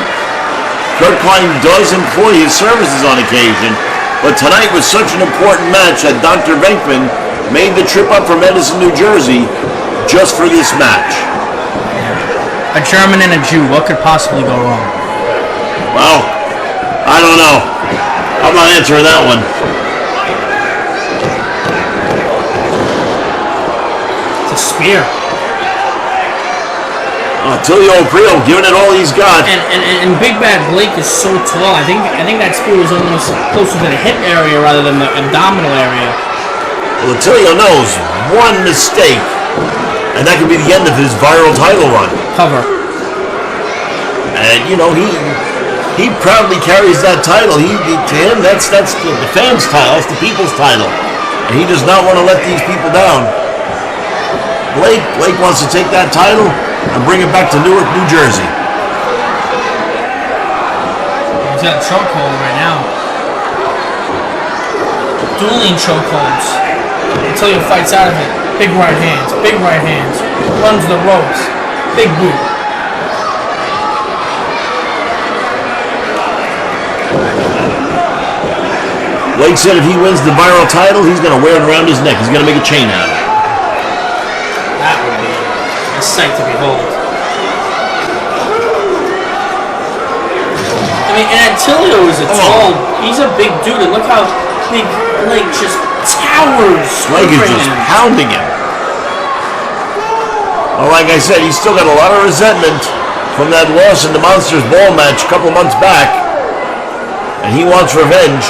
S2: Kurt Klein does employ his services on occasion, but tonight was such an important match that Dr. Venkman made the trip up from Edison, New Jersey, just for this match.
S3: A German and a Jew, what could possibly go wrong?
S2: Well, I don't know. I'm not answering that one.
S3: It's a spear.
S2: Tilio Aprio giving it all he's got.
S3: And Big Bad Blake is so tall. I think that spear was almost closer to the hip area rather than the abdominal area.
S2: Well, Tilio knows one mistake, and that could be the end of his viral title run.
S3: Cover.
S2: And you know he proudly carries that title. To him, that's the fans' title. That's the people's title, and he does not want to let these people down. Blake wants to take that title and bring it back to Newark, New Jersey.
S3: He's got a chokehold right now. Dueling chokeholds. Until he fights out of it. Big right hands. Big right hands. Runs the ropes. Big boot.
S2: Blake said if he wins the viral title, he's going to wear it around his neck. He's going to make a chain out of it.
S3: That would be a sight to behold. I mean, and Tilio is he's a big dude, and look how big Blake just towers.
S2: Blake is just pounding him. Well, like I said, he's still got a lot of resentment from that loss in the Monsters Ball match a couple months back, and he wants revenge.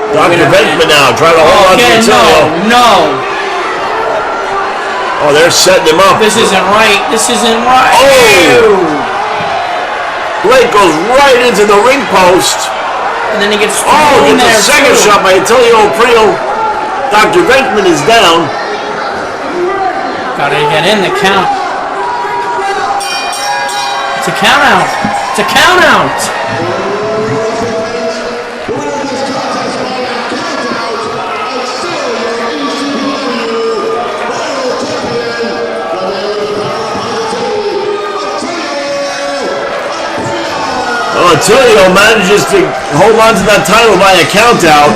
S2: Dr. Venkman now trying to hold on to Tilio.
S3: No.
S2: Oh, they're setting him up.
S3: This isn't right. This isn't right.
S2: Oh! Blake goes right into the ring post.
S3: And then he gets
S2: gets a second shot by Tilio Aprio. Dr. Venkman is down.
S3: Gotta get in the count. It's a count out. It's a count out.
S2: Tilio manages to hold on to that title by a count out.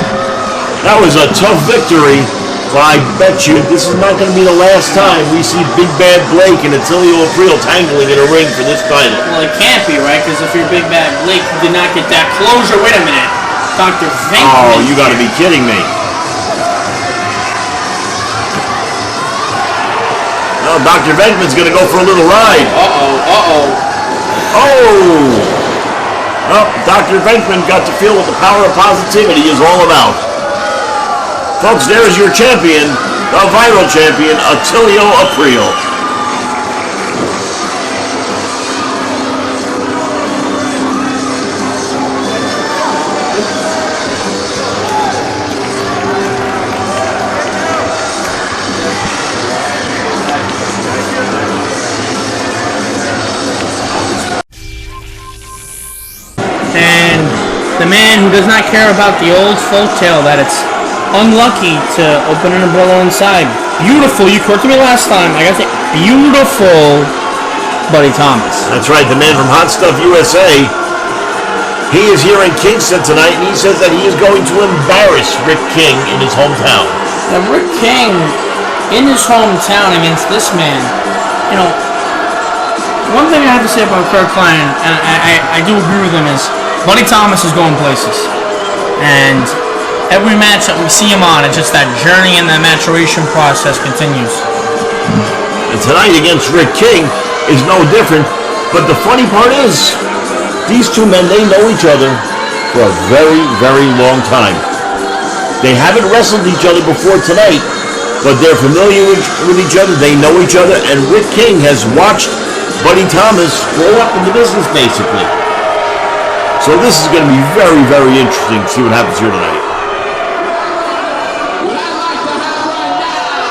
S2: That was a tough victory, but I bet you this is not going to be the last time we see Big Bad Blake and Tilio Aprio tangling in a ring for this title.
S3: Well, it can't be, right? Because if you're Big Bad Blake, you did not get that closure. Wait a minute. Dr. Venkman.
S2: Oh, you got to be kidding me. No, Dr. Venkman's going to go for a little ride. Oh! Well, Dr. Venkman got to feel what the power of positivity is all about. Folks, there's your champion, the viral champion, Tilio Aprio.
S3: The man who does not care about the old folktale that it's unlucky to open an umbrella inside. Beautiful, you corrected me last time. I gotta say, beautiful Buddy Thomas.
S2: That's right, the man from Hot Stuff USA. He is here in Kingston tonight, and he says that he is going to embarrass Rick King in his hometown.
S3: Now, Rick King, in his hometown against this man, you know, one thing I have to say about Kurt Klein, and I do agree with him, is Buddy Thomas is going places, and every match that we see him on, it's just that journey and that maturation process continues.
S2: And tonight against Rick King is no different, but the funny part is, these two men, they know each other for a very, very long time. They haven't wrestled each other before tonight, but they're familiar with each other, they know each other, and Rick King has watched Buddy Thomas grow up in the business, basically. So this is going to be very, very interesting to see what happens here tonight.
S4: What I'd like to have right now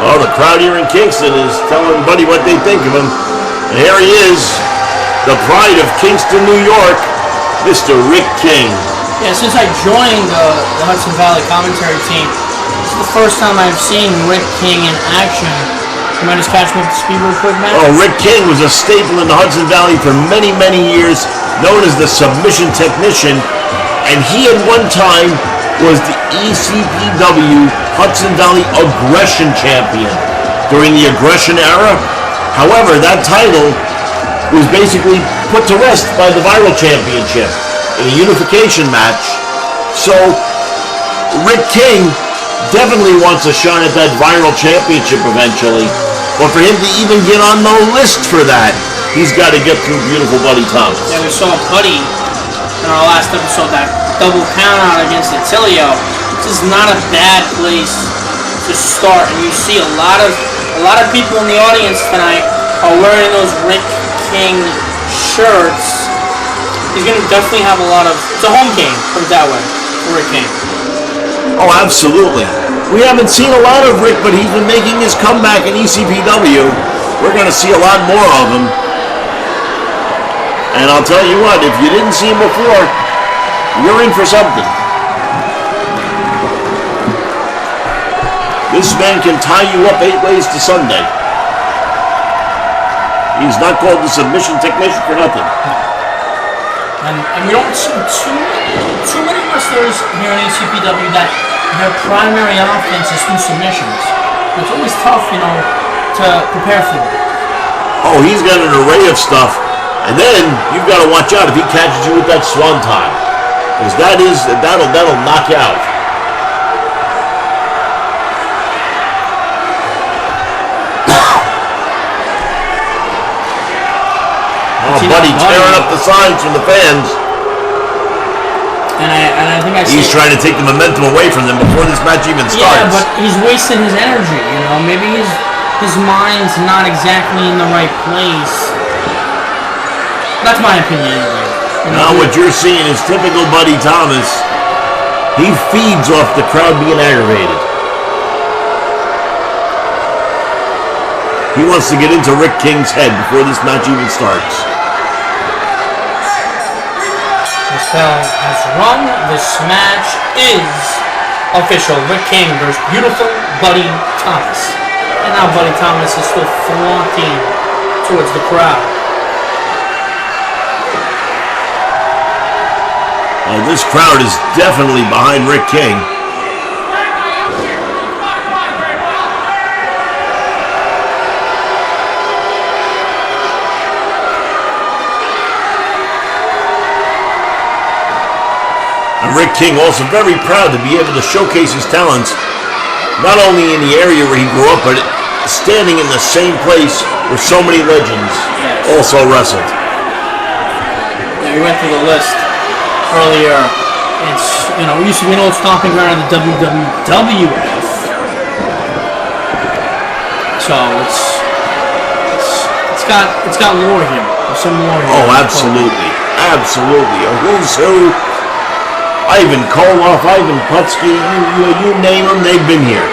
S2: Oh, the crowd here in Kingston is telling Buddy what they think of him. And here he is, the pride of Kingston, New York, Mr. Rick King.
S3: Yeah, since I joined the Hudson Valley commentary team, this is the first time I've seen Rick King in action. You might just catch me up to speed real quick, man?
S2: Oh, Rick King was a staple in the Hudson Valley for many, many years, known as the submission technician, and he at one time was the ECPW Hudson Valley Aggression Champion during the Aggression era. However, that title was basically put to rest by the Viral Championship in a unification match. So, Rick King definitely wants a shot at that Viral Championship eventually. But for him to even get on the list for that, he's got to get through beautiful Buddy Thomas.
S3: Yeah, we saw Buddy in our last episode, that double count out against Attilio. This is not a bad place to start, and you see a lot of people in the audience tonight are wearing those Rick King shirts. He's going to definitely have a lot of... It's a home game, put it that way, for Rick King.
S2: Oh, absolutely. We haven't seen a lot of Rick, but he's been making his comeback in ECPW. We're going to see a lot more of him. And I'll tell you what, if you didn't see him before, you're in for something. This man can tie you up 8 ways to Sunday. He's not called the submission technician for nothing.
S3: And we don't see too many wrestlers here in ECPW that their primary offense is through submissions. It's always tough, to prepare for it.
S2: Oh, he's got an array of stuff. And then you've got to watch out if he catches you with that swanton, because that'll knock you out. Oh, Buddy tearing up the signs from the fans.
S3: And I think
S2: he's trying to take the momentum away from them before this match even starts.
S3: Yeah, but he's wasting his energy. Maybe his mind's not exactly in the right place. That's my opinion anyway.
S2: Now what you're seeing is typical Buddy Thomas. He feeds off the crowd being aggravated. He wants to get into Rick King's head before this match even starts.
S3: This bell has rung. This match is official. Rick King versus beautiful Buddy Thomas. And now Buddy Thomas is still flaunting towards the crowd.
S2: Oh, this crowd is definitely behind Rick King. And Rick King also very proud to be able to showcase his talents, not only in the area where he grew up, but standing in the same place where so many legends also wrestled.
S3: Yeah, we went through the list earlier. It's, we used to be an old stomping ground of the WWF. So it's got lore here. There's some lore here.
S2: Oh, absolutely. Absolutely. A who's who. Ivan Koloff, Ivan Putski, you name them, they've been here.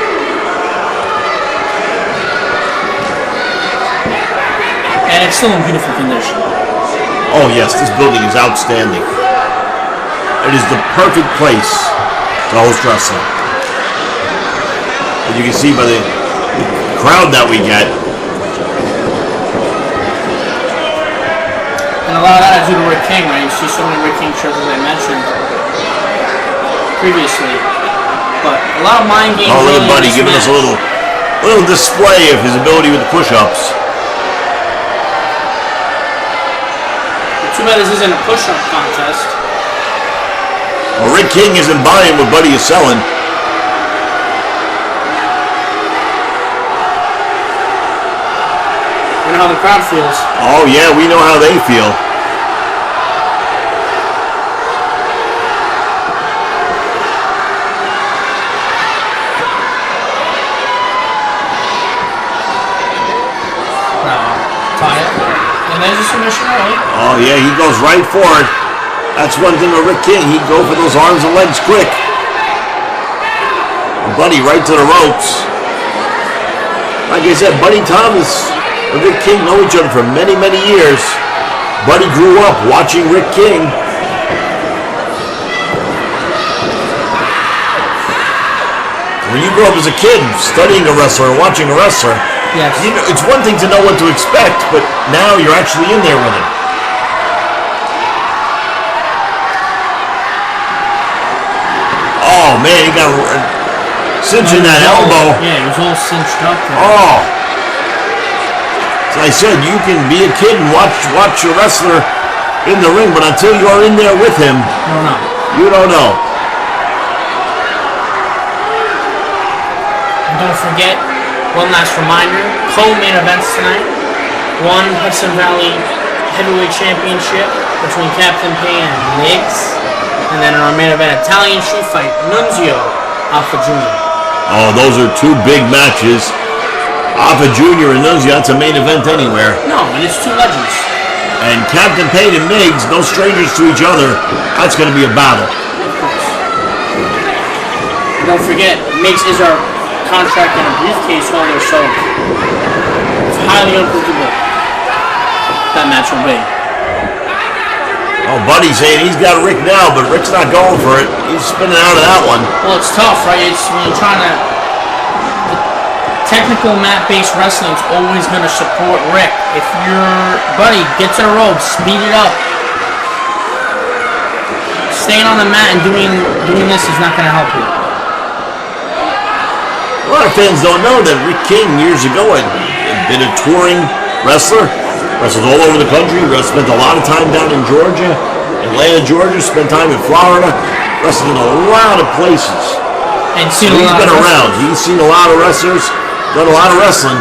S3: And it's still in beautiful condition.
S2: Oh yes, this building is outstanding. It is the perfect place to host wrestling. As you can see by the crowd that we get.
S3: And a lot of that is due to Rick King, right? You see so many Rick King shirts, as I mentioned previously. But a lot of mind games.
S2: Oh, look at Buddy giving us a little display of his ability with the push-ups.
S3: Too bad this isn't a push-up contest.
S2: Well, Rick King isn't buying what Buddy is selling.
S3: We know how the crowd feels.
S2: Oh yeah, we know how they feel.
S3: And there's a submission, right?
S2: Oh yeah, he goes right for it. That's one thing with Rick King. He'd go for those arms and legs quick. And Buddy right to the ropes. Like I said, Buddy Thomas and Rick King know each other for many, many years. Buddy grew up watching Rick King. When you grow up as a kid studying a wrestler or watching a wrestler,
S3: yes,
S2: you know, it's one thing to know what to expect, but now you're actually in there with him. Oh man, he got cinching that elbow.
S3: Yeah, he was all cinched up there.
S2: Oh. As I said, you can be a kid and watch a wrestler in the ring, but until you are in there with him, you don't know.
S3: And don't forget, one last reminder, co-main events tonight. One Hudson Valley Heavyweight Championship between Captain Payne and Miggs. And then in our main event, Italian Street Fight, Nunzio, Alpha Jr.
S2: Oh, those are two big matches. Alpha Jr. and Nunzio, that's a main event anywhere.
S3: No, and it's two legends.
S2: And Captain Payne and Miggs, no strangers to each other. That's going to be a battle.
S3: Don't forget, Miggs is our contract and a briefcase holder, so it's highly unpredictable that match will be.
S2: Oh, Buddy's saying he's got Rick now, but Rick's not going for it. He's spinning out of that one.
S3: Well, it's tough, right? It's when you're trying to... Technical mat-based wrestling is always going to support Rick. If your buddy gets to the ropes, speed it up. Staying on the mat and doing this is not going to help you.
S2: A lot of fans don't know that Rick King years ago had been a touring wrestler. Wrestled all over the country. Spent a lot of time down in Georgia, Atlanta, Georgia. Spent time in Florida. Wrestled in a lot of places.
S3: And
S2: so he's been around. He's seen a lot of wrestlers. Done a lot of wrestling.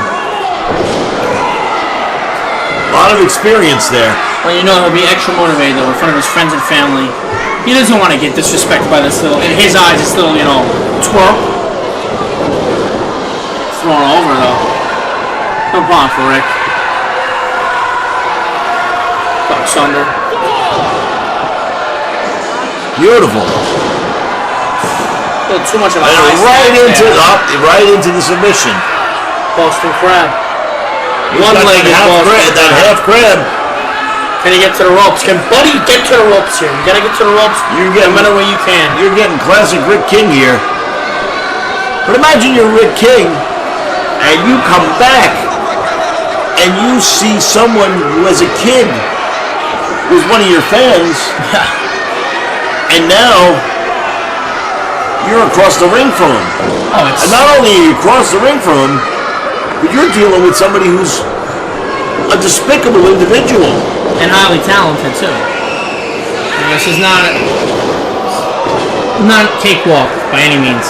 S2: A lot of experience there.
S3: Well, you know he'll be extra motivated though in front of his friends and family. He doesn't want to get disrespected by this little. In his eyes, it's little, twerp. Thrown over though. No problem for Rick. Bucks under.
S2: Beautiful.
S3: A little too much of a high
S2: right into the submission.
S3: Boston Crab.
S2: One-legged that half crab.
S3: Can he get to the ropes? Can Buddy get to the ropes here? You gotta get to the ropes no matter where you can.
S2: You're getting classic Rick King here. But imagine you're Rick King and you come back and you see someone who as a kid was one of your fans and now you're across the ring from him. And not only are you across the ring from him, but you're dealing with somebody who's a despicable individual.
S3: And highly talented, too. This is not a cakewalk by any means.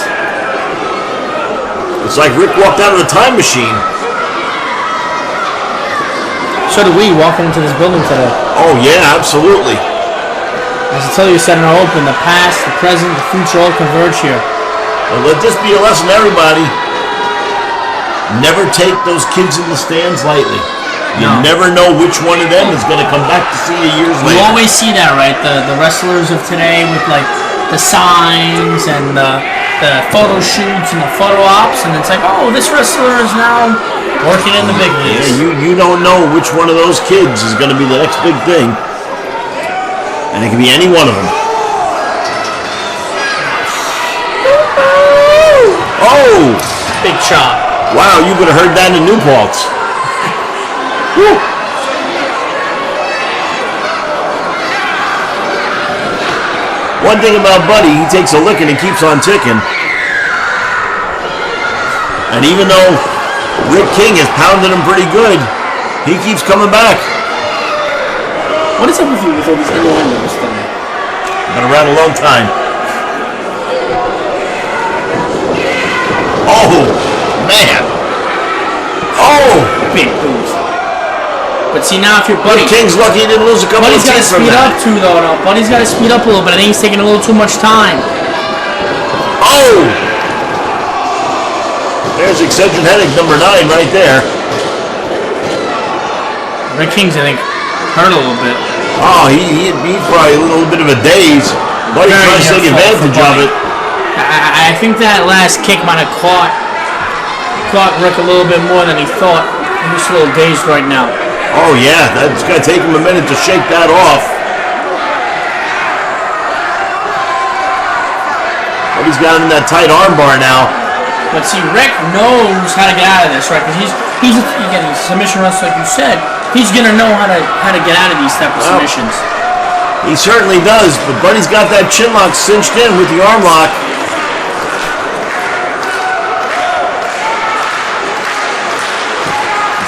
S2: It's like Rick walked out of a time machine.
S3: So did we walking into this building today.
S2: Oh, yeah, absolutely.
S3: As I tell you, said in our open, the past, the present, the future all converge here.
S2: Well, let this be a lesson to everybody. Never take those kids in the stands lightly. You never know which one of them is going to come back to see you years later.
S3: You always see that, right? The wrestlers of today with like the signs and the photo shoots and the photo ops, and it's like, oh, this wrestler is now working in the big leagues.
S2: Yeah, you don't know which one of those kids is going to be the next big thing. And it can be any one of them. Oh!
S3: Big chop.
S2: Wow, you could have heard that in New Paltz. Woo. One thing about Buddy, he takes a licking and keeps on ticking. And even though Rick King has pounded him pretty good, he keeps coming back.
S3: What is up with you with all these innuendos today?
S2: Been around a long time. Oh, man. Oh!
S3: Big boost. But see now if your buddy...
S2: King's lucky he didn't lose a couple of teeth from that.
S3: Buddy's got to speed up too though. No. Buddy's got to speed up a little bit. I think he's taking a little too much time.
S2: Oh! There's eccentric number 9 right there.
S3: Rick King's, I think, hurt a little bit.
S2: Oh, he's probably a little bit of a daze. Buddy tries to take advantage of it.
S3: I think that last kick might have caught caught Rick a little bit more than he thought. He's just a little dazed right now.
S2: Oh yeah, that's gonna take him a minute to shake that off. But he's got him in that tight armbar now.
S3: But see, Rick knows how to get out of this, right? Because he's again, he's a submission wrestler, like you said. He's gonna know how to get out of these type of submissions.
S2: He certainly does, but Buddy's got that chin lock cinched in with the arm lock.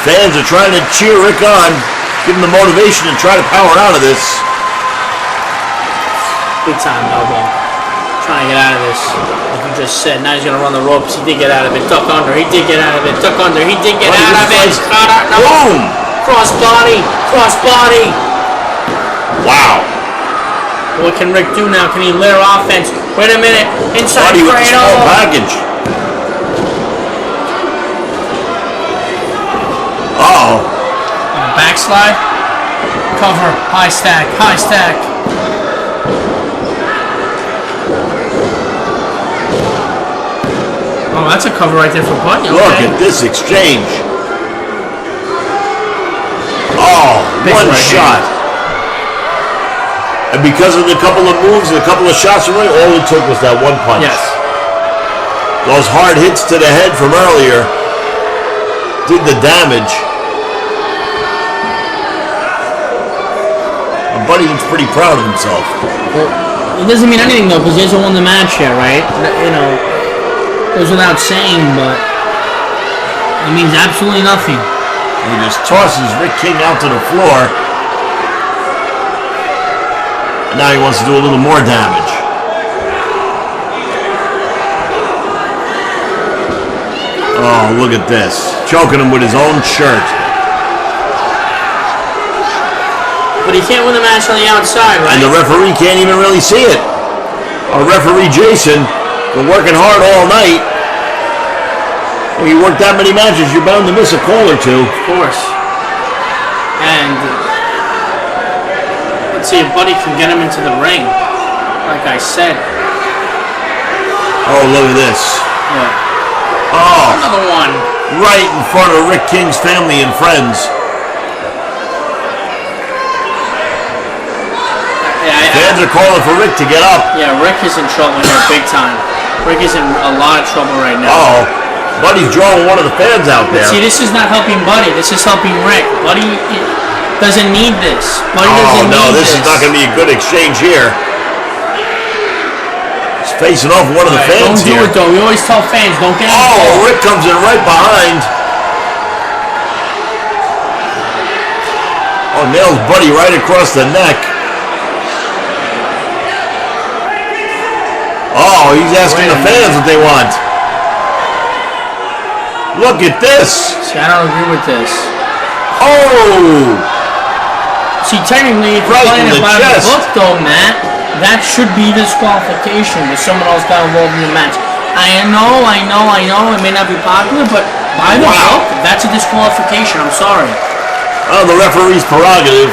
S2: Fans are trying to cheer Rick on, give him the motivation to try to power out of this.
S3: Big time elbow. Trying to get out of this. Like you just said, now he's going to run the ropes. He did get out of it. Duck under. He did get out of it. Duck under. He did get out of it.
S2: Boom!
S3: Cross body. Cross body.
S2: Wow.
S3: What can Rick do now? Can he layer offense? Wait a minute. Inside
S2: Buddy with the small package. Uh-oh.
S3: Backslide. Cover. High stack. High stack. Oh, that's a cover right there for Buddy. Okay.
S2: Look at this exchange. Oh, one shot. And because of the couple of moves and a couple of shots from Ray, all it took was that one punch.
S3: Yes.
S2: Those hard hits to the head from earlier did the damage. And Buddy looks pretty proud of himself.
S3: Well, it doesn't mean anything though, because he hasn't won the match yet, right? You know, it goes without saying, but it means absolutely nothing.
S2: He just tosses Rick King out to the floor. And now he wants to do a little more damage. Oh, look at this. Choking him with his own shirt.
S3: But he can't win the match on the outside, right?
S2: And the referee can't even really see it. Our referee, Jason, been working hard all night. When you work that many matches, you're bound to miss a call or two.
S3: Of course. And let's see if Buddy can get him into the ring. Like I said.
S2: Oh, look at this.
S3: Yeah.
S2: Oh.
S3: Another one.
S2: Right in front of Rick King's family and friends. Fans are calling for Rick to get up.
S3: Yeah, Rick is in trouble here big time. Rick is in a lot of trouble right now.
S2: Oh, Buddy's drawing one of the fans out there.
S3: See, this is not helping Buddy. This is helping Rick. Buddy doesn't need this. Buddy doesn't need
S2: this is not going to be a good exchange here. He's facing off one of the fans here.
S3: Don't do it, though. We always tell fans, don't get involved.
S2: Oh, Rick comes in right behind. Oh, nails Buddy right across the neck. Oh, he's asking the fans what they want. Look at this.
S3: See, I don't agree with this.
S2: Oh!
S3: See, technically, if you're playing it by the book, though, Matt, that should be disqualification if someone else got involved in the match. I know, it may not be popular, but by the book, that's a disqualification. I'm sorry.
S2: Oh, the referee's prerogative.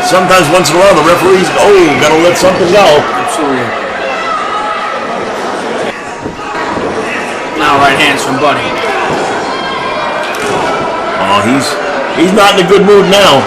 S2: Sometimes, once in a while, the referees, gotta let something go.
S3: Absolutely. Now, right hands from Buddy.
S2: Oh, he's not in a good mood now.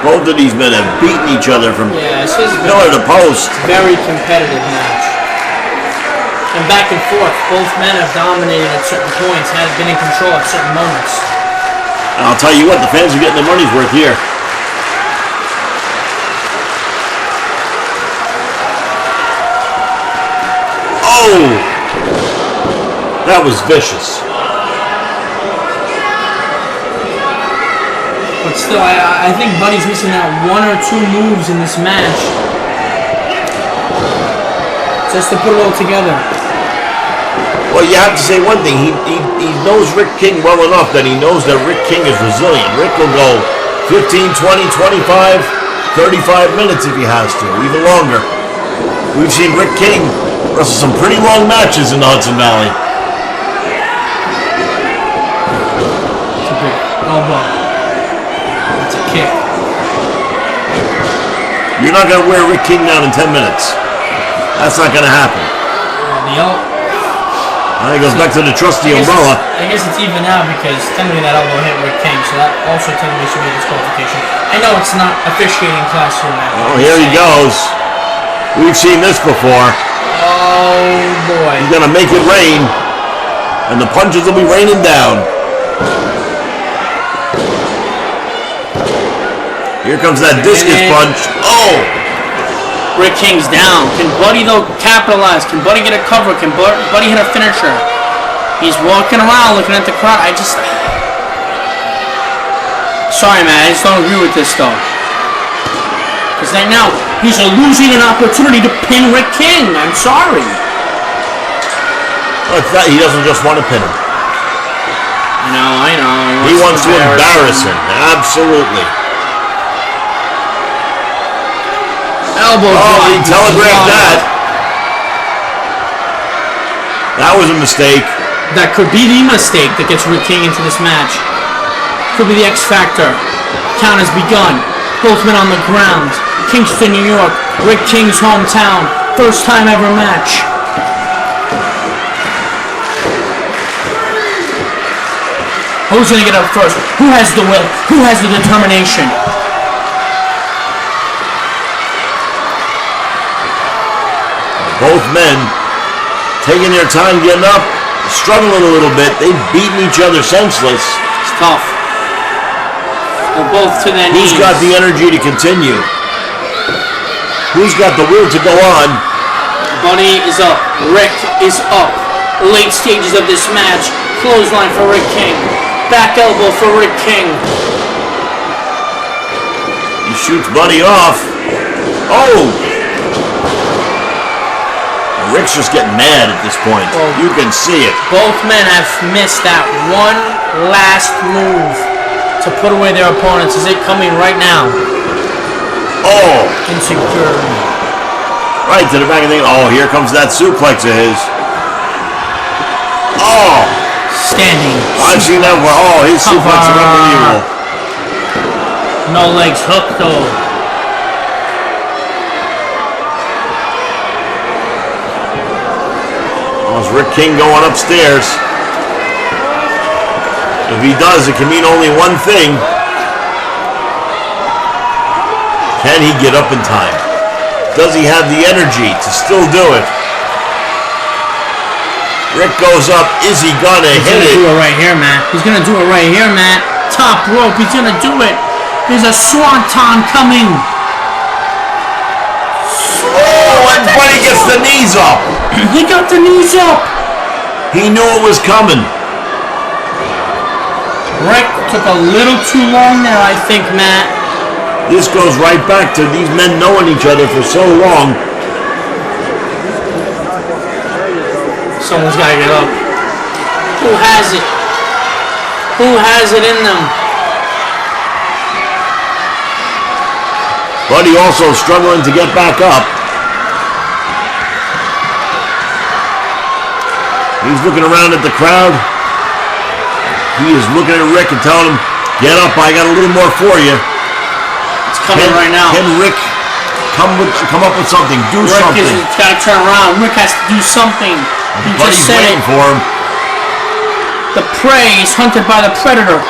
S2: Both of these men have beaten each other from pillar to post.
S3: Very competitive match. And back and forth, both men have dominated at certain points, have been in control at certain moments.
S2: And I'll tell you what, the fans are getting their money's worth here. Oh! That was vicious.
S3: But still, I think Buddy's missing out one or two moves in this match. Just to put it all together.
S2: Well, you have to say one thing. He knows Rick King well enough that he knows that Rick King is resilient. Rick will go 15, 20, 25, 35 minutes if he has to, even longer. We've seen Rick King wrestle some pretty long matches in the Hudson Valley.
S3: It's a big elbow. It's a kick.
S2: You're not going to wear Rick King down in 10 minutes. That's not going to happen. It goes back to the trusty umbrella.
S3: I guess it's even now because technically that elbow hit Rick King, so that also technically should be a disqualification. I know it's not officiating class here, man.
S2: Oh, here he goes. We've seen this before.
S3: Oh, boy.
S2: He's going to make it rain, and the punches will be raining down. Here comes that discus punch. Oh!
S3: Rick King's down. Can Buddy, though, capitalize? Can Buddy get a cover? Can Buddy hit a finisher? He's walking around looking at the crowd. Sorry, man. I just don't agree with this, though. Because right now, he's losing an opportunity to pin Rick King. I'm sorry.
S2: Well, it's not, he doesn't just want to pin him.
S3: I know.
S2: He wants to embarrass him. Absolutely.
S3: Elbow
S2: drop. He telegraphed that. That was a mistake.
S3: That could be the mistake that gets Rick King into this match. Could be the X factor. Count has begun. Both men on the ground. Kingston, New York. Rick King's hometown. First time ever match. Who's gonna get up first? Who has the will? Who has the determination?
S2: Both men taking their time getting up, struggling a little bit. They've beaten each other senseless.
S3: It's tough. They're both to their knees.
S2: Who's got the energy to continue? Who's got the will to go on?
S3: Buddy is up. Rick is up. Late stages of this match. Clothesline for Rick King. Back elbow for Rick King.
S2: He shoots Buddy off. Oh! Rick's just getting mad at this point.
S3: Well,
S2: you can see it.
S3: Both men have missed that one last move to put away their opponents. Is it coming right now?
S2: Oh!
S3: Insecure.
S2: Right to the back of the thing. Oh, here comes that suplex of his. Oh!
S3: Standing.
S2: I've seen that one. Oh, his suplex is unbelievable.
S3: No legs hooked though.
S2: Rick King going upstairs. If he does, it can mean only one thing. Can he get up in time? Does he have the energy to still do it? Rick goes up. Is he gonna hit it?
S3: He's gonna do it right here, Matt. He's gonna do it right here, Matt. Top rope. He's gonna do it. There's a swanton coming.
S2: Oh, and Buddy gets the knees up.
S3: He got the knees up.
S2: He knew it was coming.
S3: Rick took a little too long there, I think, Matt.
S2: This goes right back to these men knowing each other for so long.
S3: Someone's got to get up. Who has it? Who has it in them?
S2: Buddy also struggling to get back up. He's looking around at the crowd. He is looking at Rick and telling him, get up, I got a little more for you.
S3: It's coming right now.
S2: Can Rick come up with something? Do something.
S3: Rick has got to turn around. Rick has to do something. He
S2: Buddy's
S3: just said
S2: waiting for him.
S3: The prey is hunted by the predator.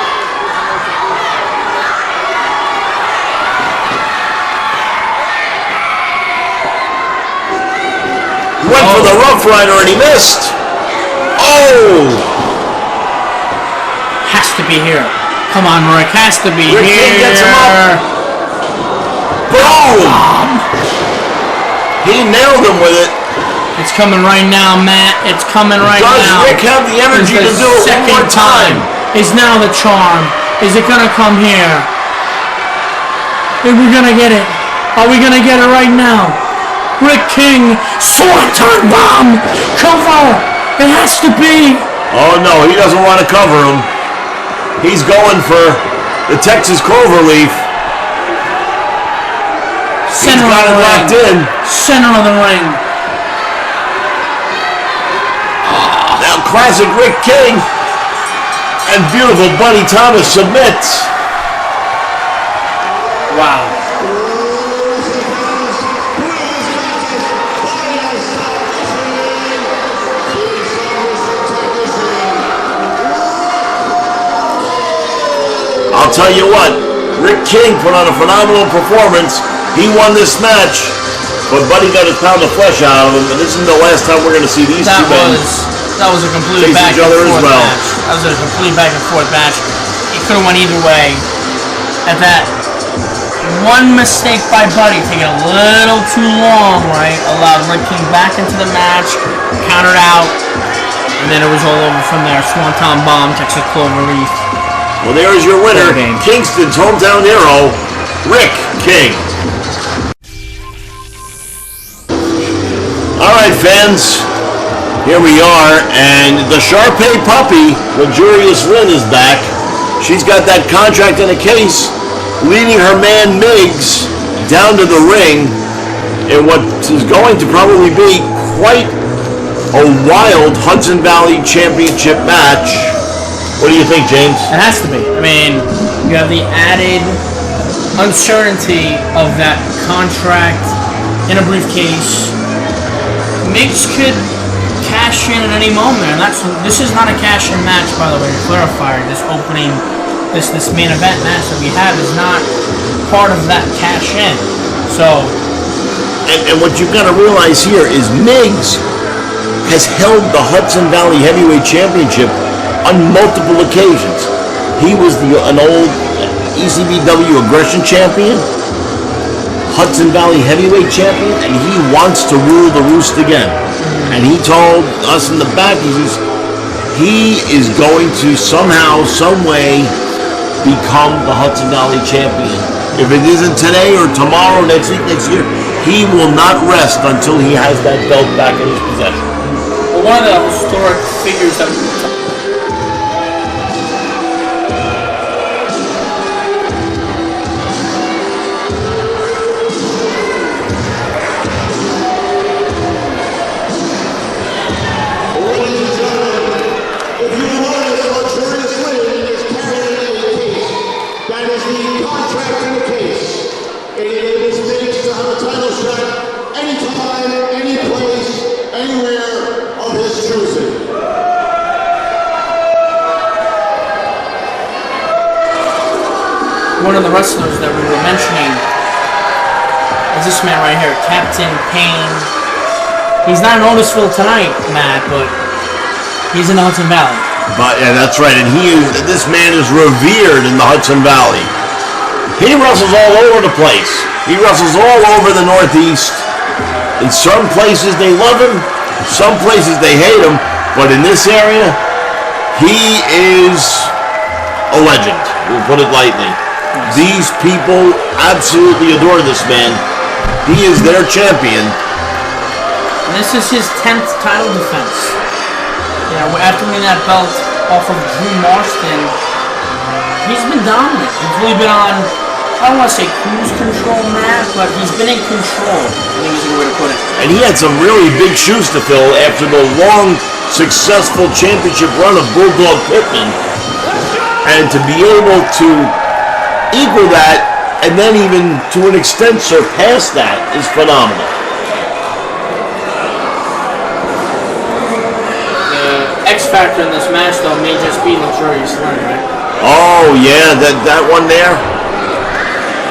S2: Went for the Rough Rider and he missed. Oh!
S3: Has to be here. Come on, Rick. Has to be
S2: Rick
S3: here.
S2: Gets him up. Boom! He nailed him with it.
S3: It's coming right now, Matt. It's coming right now.
S2: Does Rick have the energy to do it one more time?
S3: Is now the charm. Is it gonna come here? Are we gonna get it? Are we gonna get it right now? Rick King, Swanton Bomb, cover. It has to be.
S2: Oh no, he doesn't want to cover him. He's going for the Texas Cloverleaf.
S3: Center
S2: He's got it locked in.
S3: Center of the ring.
S2: Now classic Rick King. And beautiful Buddy Thomas submits.
S3: Wow.
S2: I'll tell you what, Rick King put on a phenomenal performance. He won this match, but Buddy got a pound of flesh out of him, and this isn't the last time we're going to see these two men.
S3: That was a complete back and forth match. That was a complete back and forth match. It could have went either way. At that one mistake by Buddy, taking a little too long, right? Allowed Rick King back into the match, countered out, and then it was all over from there. Swanton bomb, Texas Clover Leaf.
S2: Well, there is your winner, Kingston's hometown hero, Rick King. All right, fans, here we are, and the Sharpay puppy, Luxurious Lynn, is back. She's got that contract in a case, leading her man Miggs down to the ring in what is going to probably be quite a wild Hudson Valley Championship match. What do you think, James?
S3: It has to be. I mean, you have the added uncertainty of that contract in a briefcase. Miggs could cash in at any moment, and this is not a cash-in match, by the way, to clarify. This opening, this main event match that we have is not part of that cash-in. So,
S2: and what you've got to realize here is Miggs has held the Hudson Valley Heavyweight Championship on multiple occasions. He was an old ECPW Aggression Champion, Hudson Valley Heavyweight Champion, and he wants to rule the roost again. And he told us in the back, he is going to somehow, some way, become the Hudson Valley Champion. If it isn't today or tomorrow, next week, next year, he will not rest until he has that belt back in his possession.
S3: Well, one of the historic figures that one of the wrestlers that we were mentioning is this man right here, Captain Payne. He's not in Otisville tonight, Matt, but he's in the Hudson Valley.
S2: But yeah, that's right, and this man is revered in the Hudson Valley. He wrestles all over the place. He wrestles all over the Northeast. In some places they love him, some places they hate him, but in this area, he is a legend. We'll put it lightly. These people absolutely adore this man. He is their champion.
S3: And this is his 10th title defense. You know, after winning that belt off of Drew Marston, he's been dominant. He's really been on, I don't want to say cruise control, Matt, but he's been in control, I think is a good way to put it.
S2: And he had some really big shoes to fill after the long, successful championship run of Bulldog Pittman. And to be able to equal that, and then even to an extent surpass that, is phenomenal.
S3: The X factor in this match, though, may just be Luxurious Lynn, right?
S2: Oh yeah, that one there.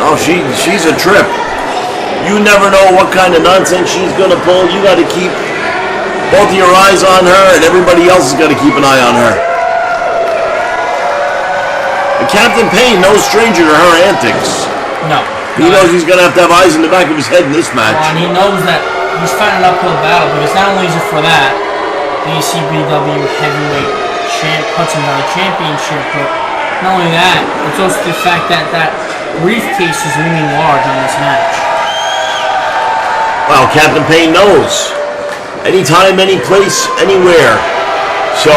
S2: Oh, she's a trip. You never know what kind of nonsense she's gonna pull. You got to keep both of your eyes on her, and everybody else has got to keep an eye on her. Captain Payne, no stranger to her antics.
S3: No.
S2: He knows he's going to have eyes in the back of his head in this match.
S3: Well, and he knows that he's fighting an uphill battle, because not only is it for that, the ECPW Heavyweight Hudson Valley Championship, but not only that, it's also the fact that that briefcase is looming large on this match.
S2: Well, Captain Payne knows. Anytime, any place, anywhere. So,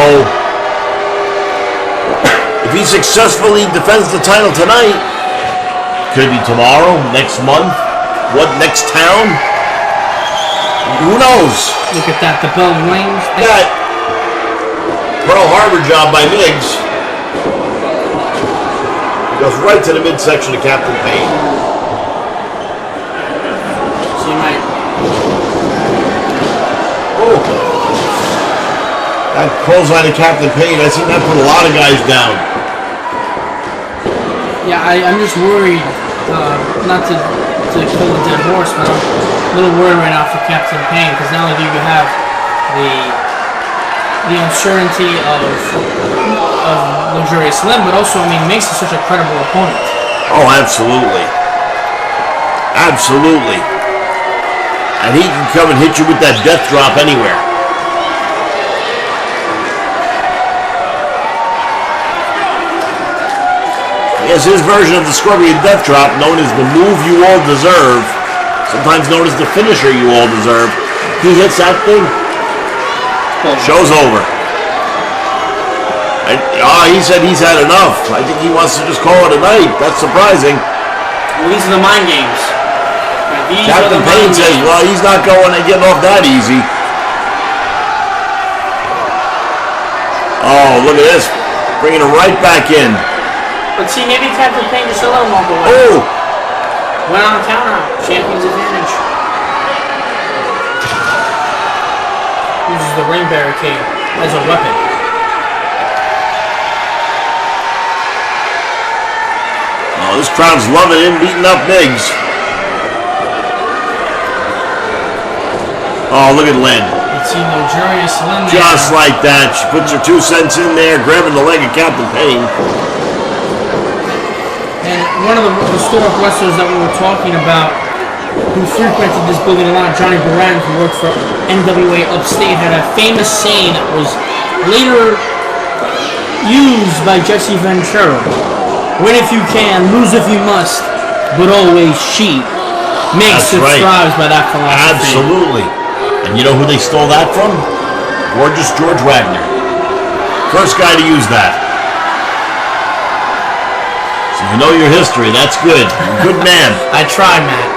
S2: if he successfully defends the title tonight, could be tomorrow, next month, what, next town? Who knows?
S3: Look at that, the bell rings.
S2: That Pearl Harbor job by Miggs. Goes right to the midsection of Captain Payne.
S3: So you might.
S2: Oh. That clothesline of Captain Payne, I seen that put a lot of guys down.
S3: Yeah, I'm just worried, not to kill a dead horse, but I'm a little worried right now for Captain Payne, because not only do you have the uncertainty of Luxurious Slim, but also, I mean, Mix is such a credible opponent.
S2: Oh, absolutely. Absolutely. And he can come and hit you with that death drop anywhere. Yes, his version of the Scorpion Death Drop, known as the move you all deserve, sometimes known as the finisher you all deserve, he hits that thing, show's over. And, he said he's had enough. I think he wants to just call it a night. That's surprising.
S3: Well, these are the mind games.
S2: Captain Payne says, well, he's not going and getting off that easy. Oh, look at this. Bringing it right back in.
S3: But see, maybe Captain Payne just a little more away.
S2: Oh!
S3: Went on a counter. Champion's advantage. Uses the ring barricade as a weapon.
S2: Oh, this crowd's loving him, beating up Miggs. Oh, look at Lynn.
S3: It's Luxurious Slim.
S2: Just like that. She puts her 2 cents in there, grabbing the leg of Captain Payne.
S3: And one of the historic wrestlers that we were talking about who frequented this building a lot, Johnny Baran, who worked for NWA Upstate, had a famous saying that was later used by Jesse Ventura. Win if you can, lose if you must, but always cheat. Mix subscribes by that philosophy.
S2: Absolutely. And you know who they stole that from? Gorgeous George Wagner. First guy to use that. So you know your history. That's good. Good man.
S3: I tried, Matt.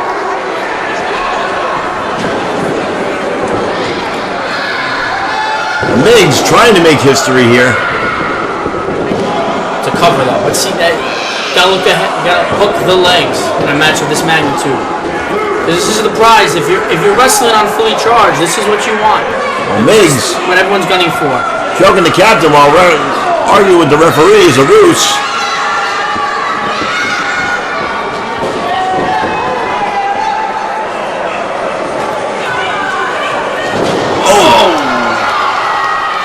S2: Miggs trying to make history here.
S3: To cover though, but see that gotta look ahead, gotta hook the legs in a match of this magnitude. This is the prize. If you're wrestling on fully charged, this is what you want.
S2: Well, Miggs,
S3: what everyone's gunning for.
S2: Choking the captain while arguing with the referee is a ruse.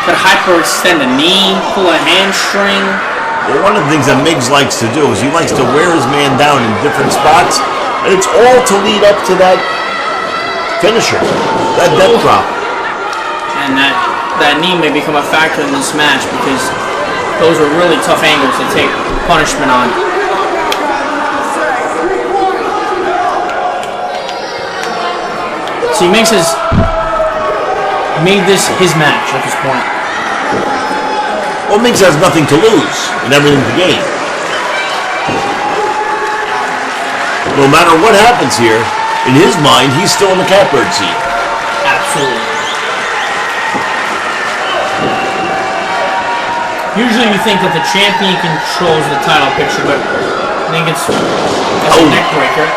S3: Could hyperextend a knee, pull a hamstring.
S2: Well, one of the things that Miggs likes to do is he likes to wear his man down in different spots, and it's all to lead up to that finisher, that death drop.
S3: And that knee may become a factor in this match because those are really tough angles to take punishment on. See, Miggs has made this his match at this point.
S2: Well, Miggs has nothing to lose and everything to gain. No matter what happens here, in his mind, he's still in the catbird seat.
S3: Absolutely. Usually you think that the champion controls the title picture, but I think that's a neck breaker.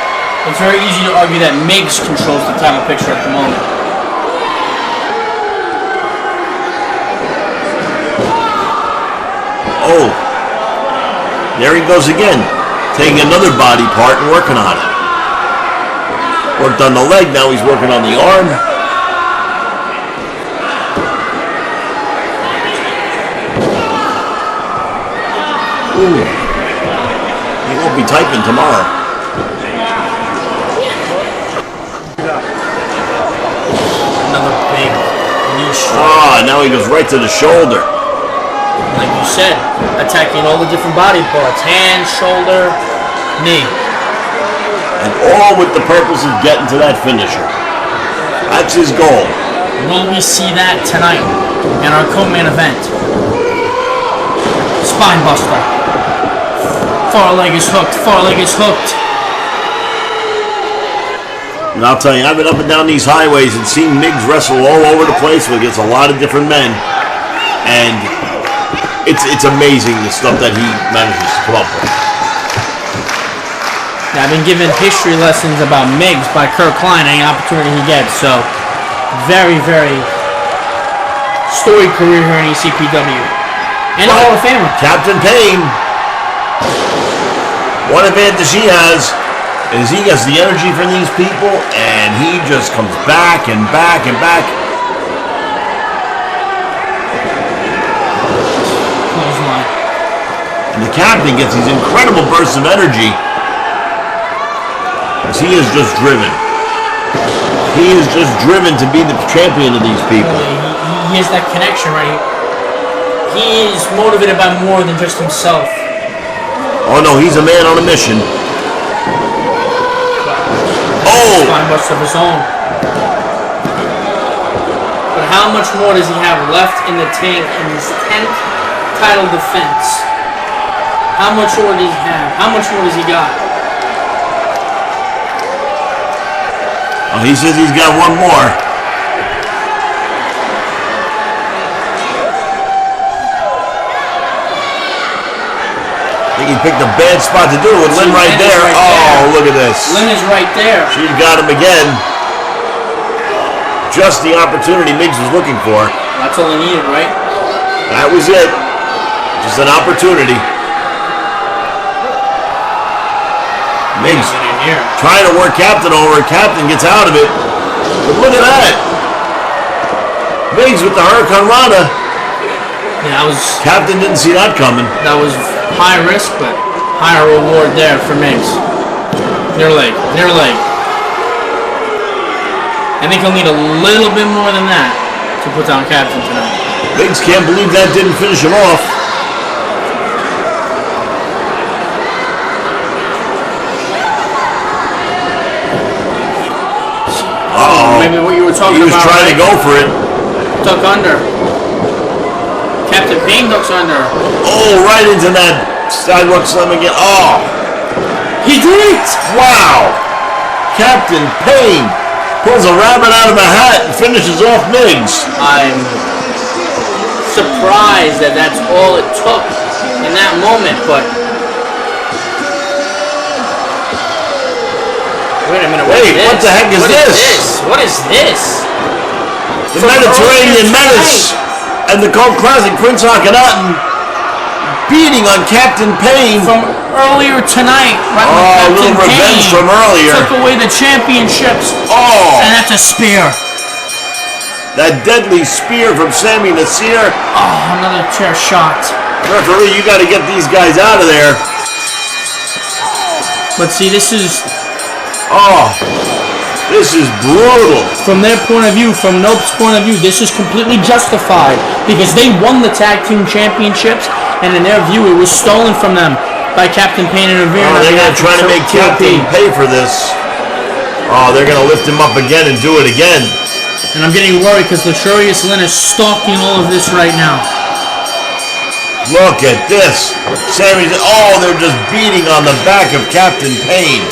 S3: It's very easy to argue that Miggs controls the title picture at the moment.
S2: Oh, there he goes again, taking another body part and working on it. Worked on the leg, now he's working on the arm. Ooh, he won't be typing tomorrow.
S3: Another big knee strike.
S2: Ah, now he goes right to the shoulder.
S3: Like you said, attacking all the different body parts. Hand, shoulder, knee.
S2: And all with the purpose of getting to that finisher. That's his goal.
S3: Will we see that tonight in our co-main event? Spine buster. Far leg is hooked. Far leg is hooked.
S2: And I'll tell you, I've been up and down these highways and seen Miggs wrestle all over the place against a lot of different men. And it's amazing the stuff that he manages to come up with.
S3: I've been given history lessons about Miggs by Kurt Klein any opportunity he gets. So, very, very storied career here in ECPW. And a Hall of Famer.
S2: Captain Payne. One advantage he has is he gets the energy from these people, and he just comes back and back and back.
S3: Clothesline.
S2: And the captain gets these incredible bursts of energy. As he is just driven. He is just driven to be the champion of these people.
S3: He has that connection right here. He is motivated by more than just himself.
S2: Oh no, he's a man on a mission. Oh!
S3: Spine bust of his own. But how much more does he have left in the tank in his 10th title defense? How much more does he have? How much more does he got?
S2: Oh, he says he's got one more. I think he picked a bad spot to do it with Lynn right there. Oh, look at this.
S3: Lynn is right there.
S2: She's got him again. Just the opportunity Miggs was looking for.
S3: That's all he needed, right?
S2: That was it. Just an opportunity. Miggs trying to work Captain over. Captain gets out of it. But look at that. Miggs with the Hurricane Rana.
S3: Yeah, that was...
S2: Captain didn't see that coming.
S3: That was high risk, but higher reward there for Miggs. Near leg. Near leg. I think he'll need a little bit more than that to put down Captain tonight.
S2: Miggs can't believe that didn't finish him off.
S3: Maybe what you were talking about.
S2: He was trying to go for it.
S3: Duck under. Captain Payne ducks under.
S2: Oh, right into that sidewalk slam again. Oh.
S3: He did it!
S2: Wow. Captain Payne pulls a rabbit out of a hat and finishes off Miggs.
S3: I'm surprised that that's all it took in that moment, but... Wait a minute,
S2: what the heck is this?
S3: What is this?
S2: The Mediterranean Menace and the cult classic Prince Akhenaten beating on Captain Payne.
S3: From earlier tonight, right when
S2: a
S3: Captain
S2: little revenge
S3: Payne
S2: from earlier.
S3: took away the championships.
S2: Oh!
S3: And that's a spear.
S2: That deadly spear from Sami Nasir.
S3: Oh, another chair shot.
S2: Referee, you got to get these guys out of there.
S3: But see, this is...
S2: Oh, this is brutal.
S3: From their point of view, from Nope's point of view, this is completely justified because they won the tag team championships, and in their view, it was stolen from them by Captain Payne and Revere.
S2: Oh, they're going to try to make Captain pay for this. Oh, they're going to lift him up again and do it again.
S3: And I'm getting worried because Luxurious Lynn is stalking all of this right now.
S2: Look at this. Sammy's, oh, they're just beating on the back of Captain Payne.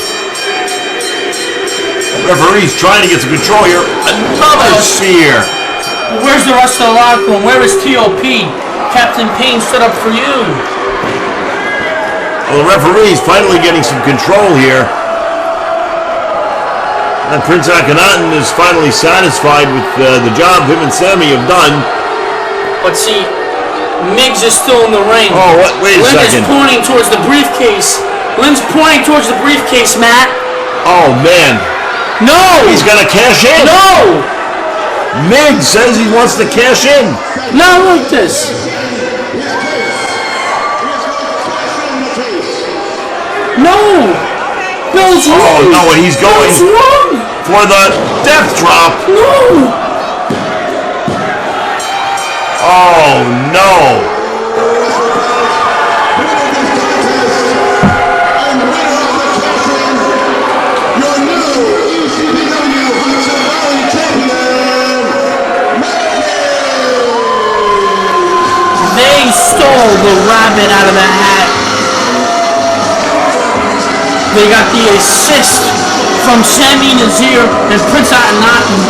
S2: Referee's trying to get some control here. Another spear.
S3: Where's the rest of the locker room? Where is TOP? Captain Payne stood up for you.
S2: Well, the referee's finally getting some control here. And Prince Akhenaten is finally satisfied with the job him and Sami have done.
S3: But see, Miggs is still in the ring.
S2: Oh, what? Wait a second.
S3: Lynn is pointing towards the briefcase. Lynn's pointing towards the briefcase, Matt.
S2: Oh, man.
S3: No!
S2: He's got to cash in.
S3: No!
S2: Miggs says he wants to cash in.
S3: Not like this. No! Bill's wrong.
S2: Oh, no, and he's going
S3: Bill's wrong.
S2: for the death drop.
S3: No!
S2: Oh, no.
S3: They stole the rabbit out of the hat. They got the assist from Sami Nasir and Prince Akhenaten.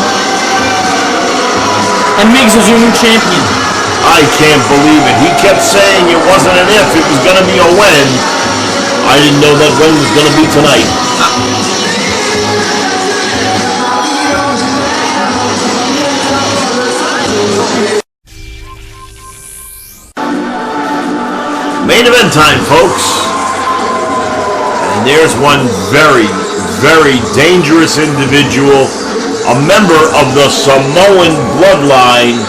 S3: And Miggs is your new champion.
S2: I can't believe it. He kept saying it wasn't an if, it was going to be a when. I didn't know that Ren was going to be tonight. Main event time, folks. And there's one very, very dangerous individual, a member of the Samoan bloodline,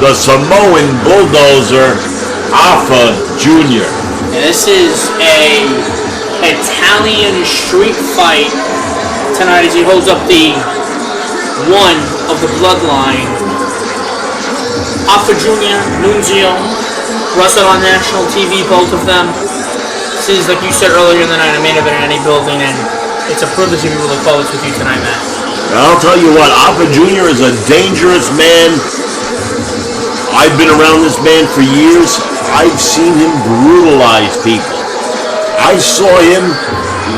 S2: the Samoan bulldozer, Alpha Jr.
S3: And this is a Italian street fight tonight as he holds up the one of the bloodline. Alpha Jr., Nunzio, wrestled on national TV, both of them. This is, like you said earlier in the night, a main event in any building, and it's a privilege to be able to call this with you tonight, Matt.
S2: I'll tell you what, Alpha Jr. is a dangerous man. I've been around this man for years. I've seen him brutalize people. I saw him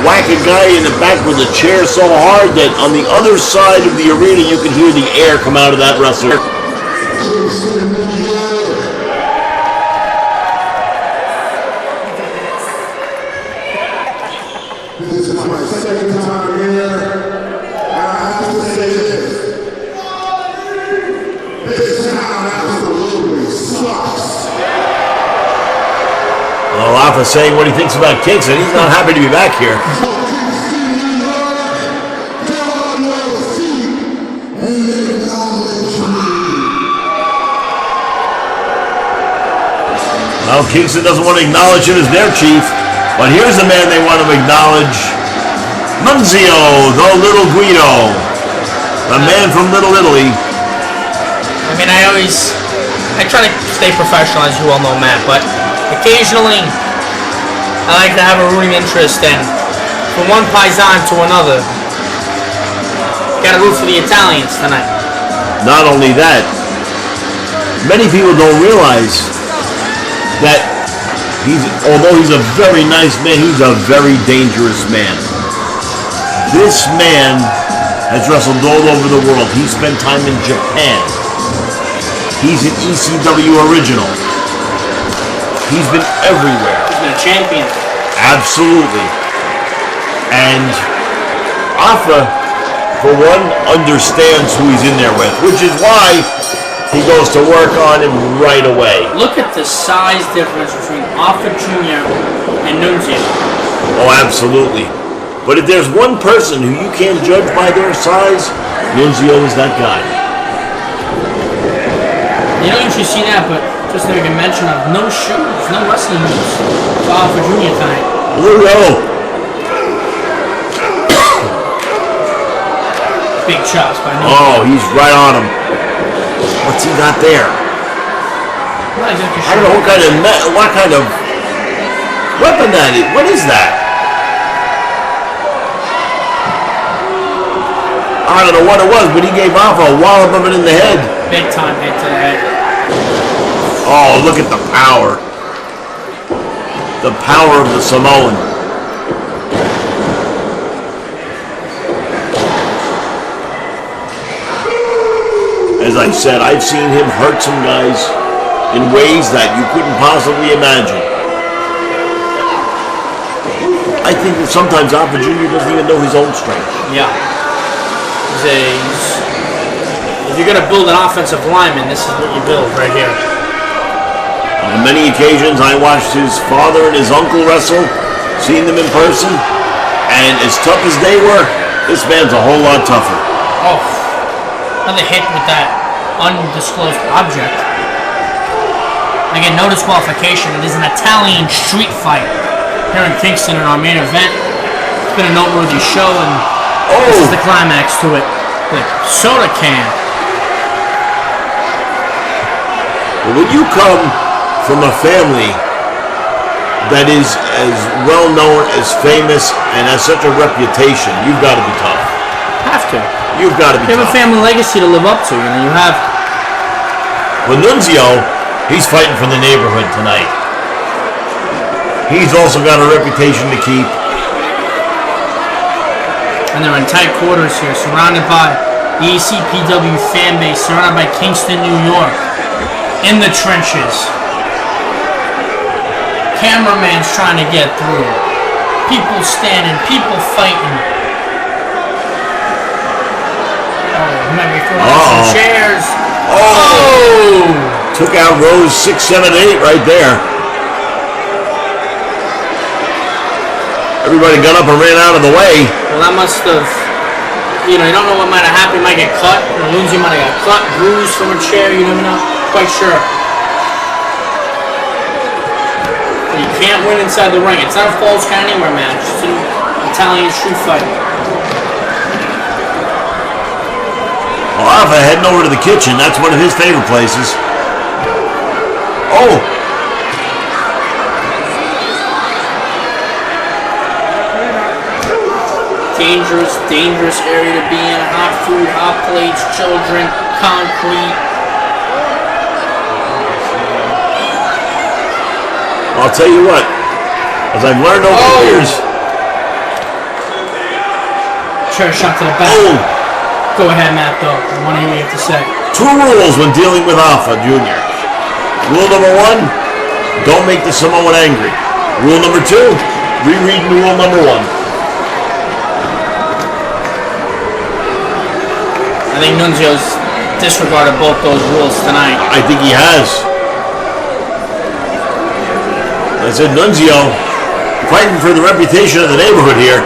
S2: whack a guy in the back with a chair so hard that on the other side of the arena you could hear the air come out of that wrestler.
S4: This is my second time here, and I have to say this. This town absolutely sucks.
S2: Well, Alpha's saying what he thinks about Kingston. He's not happy to be back here. Well, Kingston doesn't want to acknowledge him as their chief. But here's the man they want to acknowledge. Nunzio, the Little Guido. The man from Little Italy.
S3: I mean, I try to stay professional, as you all know, Matt, but occasionally I like to have a rooting interest, and from one paisan to another, gotta root for the Italians tonight.
S2: Not only that, many people don't realize that although he's a very nice man, he's a very dangerous man. This man has wrestled all over the world. He spent time in Japan. He's an ECPW original. He's been everywhere.
S3: He's been a champion.
S2: Absolutely. And Alpha, for one, understands who he's in there with, which is why he goes to work on him right away.
S3: Look at the size difference between Alpha Jr. and Nunzio.
S2: Oh, absolutely. But if there's one person who you can't judge by their size, Nunzio is that guy.
S3: You don't usually see that, but just to make a mention of no shoes, no wrestling moves for Alpha Jr. tonight.
S2: Oh,
S3: Big chops by Nunzio.
S2: oh, he's right on him. What's he got there?
S3: Not exactly
S2: I
S3: sure.
S2: don't know what kind of weapon that is. What is that? I don't know what it was, but he gave Alpha a wallop of it in the head.
S3: Big time hit to the head.
S2: Oh, look at the power. The power of the Samoan. As I said, I've seen him hurt some guys in ways that you couldn't possibly imagine. I think that sometimes Alpha Jr. doesn't even know his own strength.
S3: Yeah. If you're going to build an offensive lineman, this is what you build right here.
S2: On many occasions, I watched his father and his uncle wrestle, seen them in person, and as tough as they were, this man's a whole lot tougher.
S3: Oh, another hit with that undisclosed object. Again, no disqualification. It is an Italian street fight here in Kingston in our main event. It's been a noteworthy show, and this is the climax to it. The soda can.
S2: But when you come from a family that is as well known, as famous, and has such a reputation, you've got to be tough.
S3: Have to.
S2: You've got to be
S3: You have
S2: tough.
S3: a family legacy to live up to. You know, you have.
S2: With Nunzio, he's fighting for the neighborhood tonight. He's also got a reputation to keep.
S3: And they're in tight quarters here, surrounded by the ECPW fan base, surrounded by Kingston, New York, in the trenches. Cameraman's trying to get through. People standing, people fighting. Oh, maybe throwing some chairs. Oh!
S2: Took out rows 6, 7, 8 right there. Everybody got up and ran out of the way.
S3: Well, that must have, you know, you don't know what might have happened. He might get cut. Lunzi might have got cut, bruised from a chair. You never know. Quite sure. But you can't win inside the ring. It's not a falls count anywhere match. It's an Italian street fight.
S2: Well, Alpha heading over to the kitchen. That's one of his favorite places. Oh!
S3: Dangerous, dangerous area to be in. Hot food, hot plates, children, concrete.
S2: I'll tell you what, as I've learned over the years.
S3: Chair shot to the back.
S2: Oh!
S3: Go ahead, Matt, though. I want to hear what you have to say.
S2: 2 rules when dealing with Alpha Jr. Rule number 1, don't make the Samoan angry. Rule number 2, reread rule number 1.
S3: I think Nunzio's disregarded both those rules tonight.
S2: I think he has. I said Nunzio fighting for the reputation of the neighborhood here.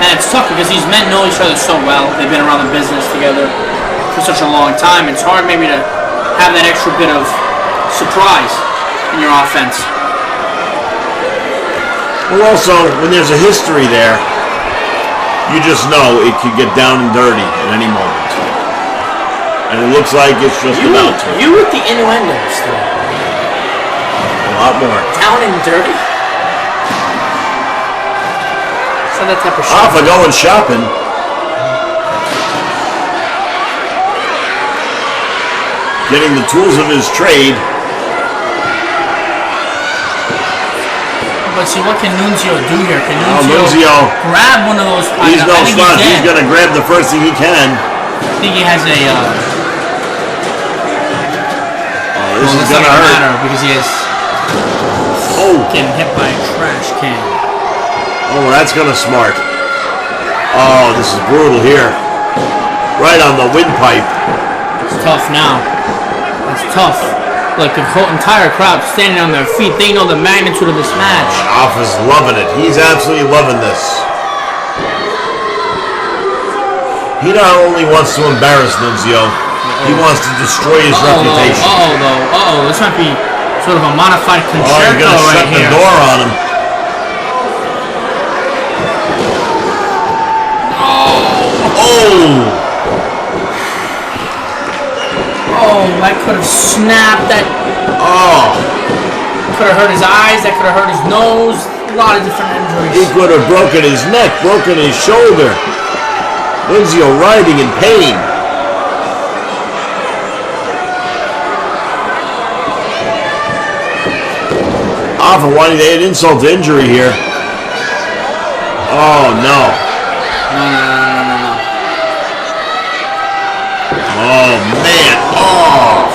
S3: And it's tough because these men know each other so well. They've been around the business together for such a long time. It's hard maybe to have that extra bit of surprise in your offense.
S2: Well, also, when there's a history there, you just know it could get down and dirty at any moment. And it looks like it's just about to.
S3: You with the innuendos, though.
S2: A lot more.
S3: Down and dirty? It's not that type of shit.
S2: Alpha going shopping. Getting the tools of his trade.
S3: But see, what can Nunzio do here? Can
S2: Nunzio
S3: grab one of those?
S2: He's no slouch. He's going to grab the first thing he can.
S3: I think he has a...
S2: this is going to hurt.
S3: Because he is getting hit by a trash can.
S2: Oh, that's going to smart. Oh, this is brutal here. Right on the windpipe.
S3: It's tough now. It's tough. Like the whole entire crowd standing on their feet. They know the magnitude of this match.
S2: Alpha's loving it. He's absolutely loving this. He not only wants to embarrass Nunzio, he wants to destroy his reputation.
S3: This might be sort of a modified concerto
S2: you're going to shut the door on him.
S3: Oh, that could have snapped. That could have hurt his eyes. That could have hurt his nose. A lot of different injuries.
S2: He could have broken his neck, broken his shoulder. Nunzio writhing in pain. Alpha wanting to add insult to injury here. Oh, no.
S3: No.
S2: Oh, man. Oh,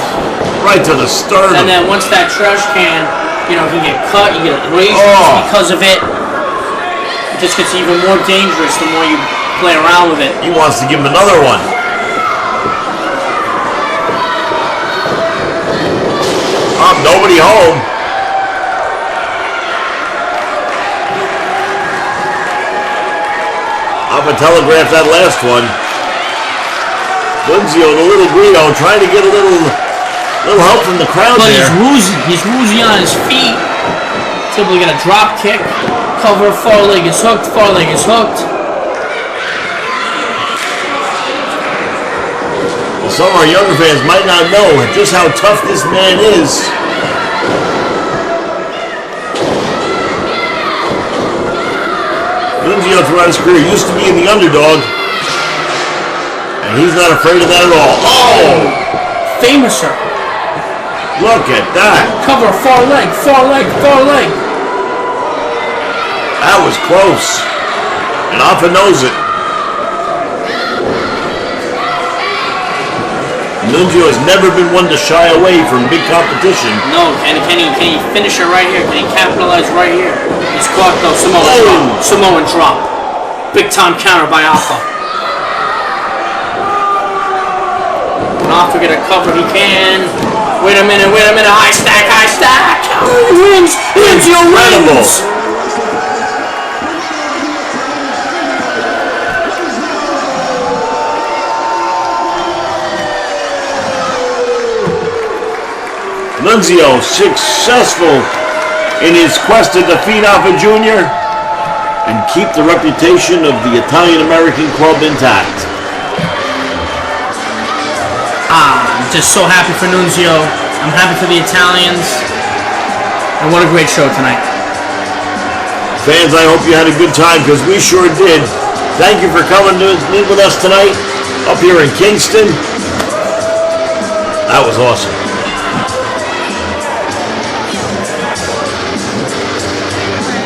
S2: right to the sternum.
S3: And then once that trash can, you know, can get cut, you get abrasions because of it. It just gets even more dangerous the more you play around with it.
S2: He wants to give him another one. Nobody home. Alpha telegraphed that last one. Nunzio, the little Guido, trying to get a little help from the crowd
S3: but
S2: there.
S3: He's woozy on his feet. He's able to get a drop kick. Cover, far leg is hooked, far leg is hooked.
S2: Well, some of our younger fans might not know just how tough this man is. Nunzio throughout his career used to be in the underdog. And he's not afraid of that at all. Oh!
S3: Famouser.
S2: Look at that.
S3: Cover, far leg, far leg, far leg.
S2: That was close. And Alpha knows it. Nunzio has never been one to shy away from big competition.
S3: No, can he finish it right here? Can he capitalize right here? He's caught though. Samoan drop. Big time counter by Alpha. Can Alpha get a cover? He can. Wait a minute. High stack. Oh, he wins. Nunzio wins.
S2: Nunzio successful in his quest to defeat Alpha Jr. and keep the reputation of the Italian-American club intact.
S3: I'm just so happy for Nunzio. I'm happy for the Italians. And what a great show tonight.
S2: Fans, I hope you had a good time because we sure did. Thank you for coming to meet with us tonight up here in Kingston. That was awesome.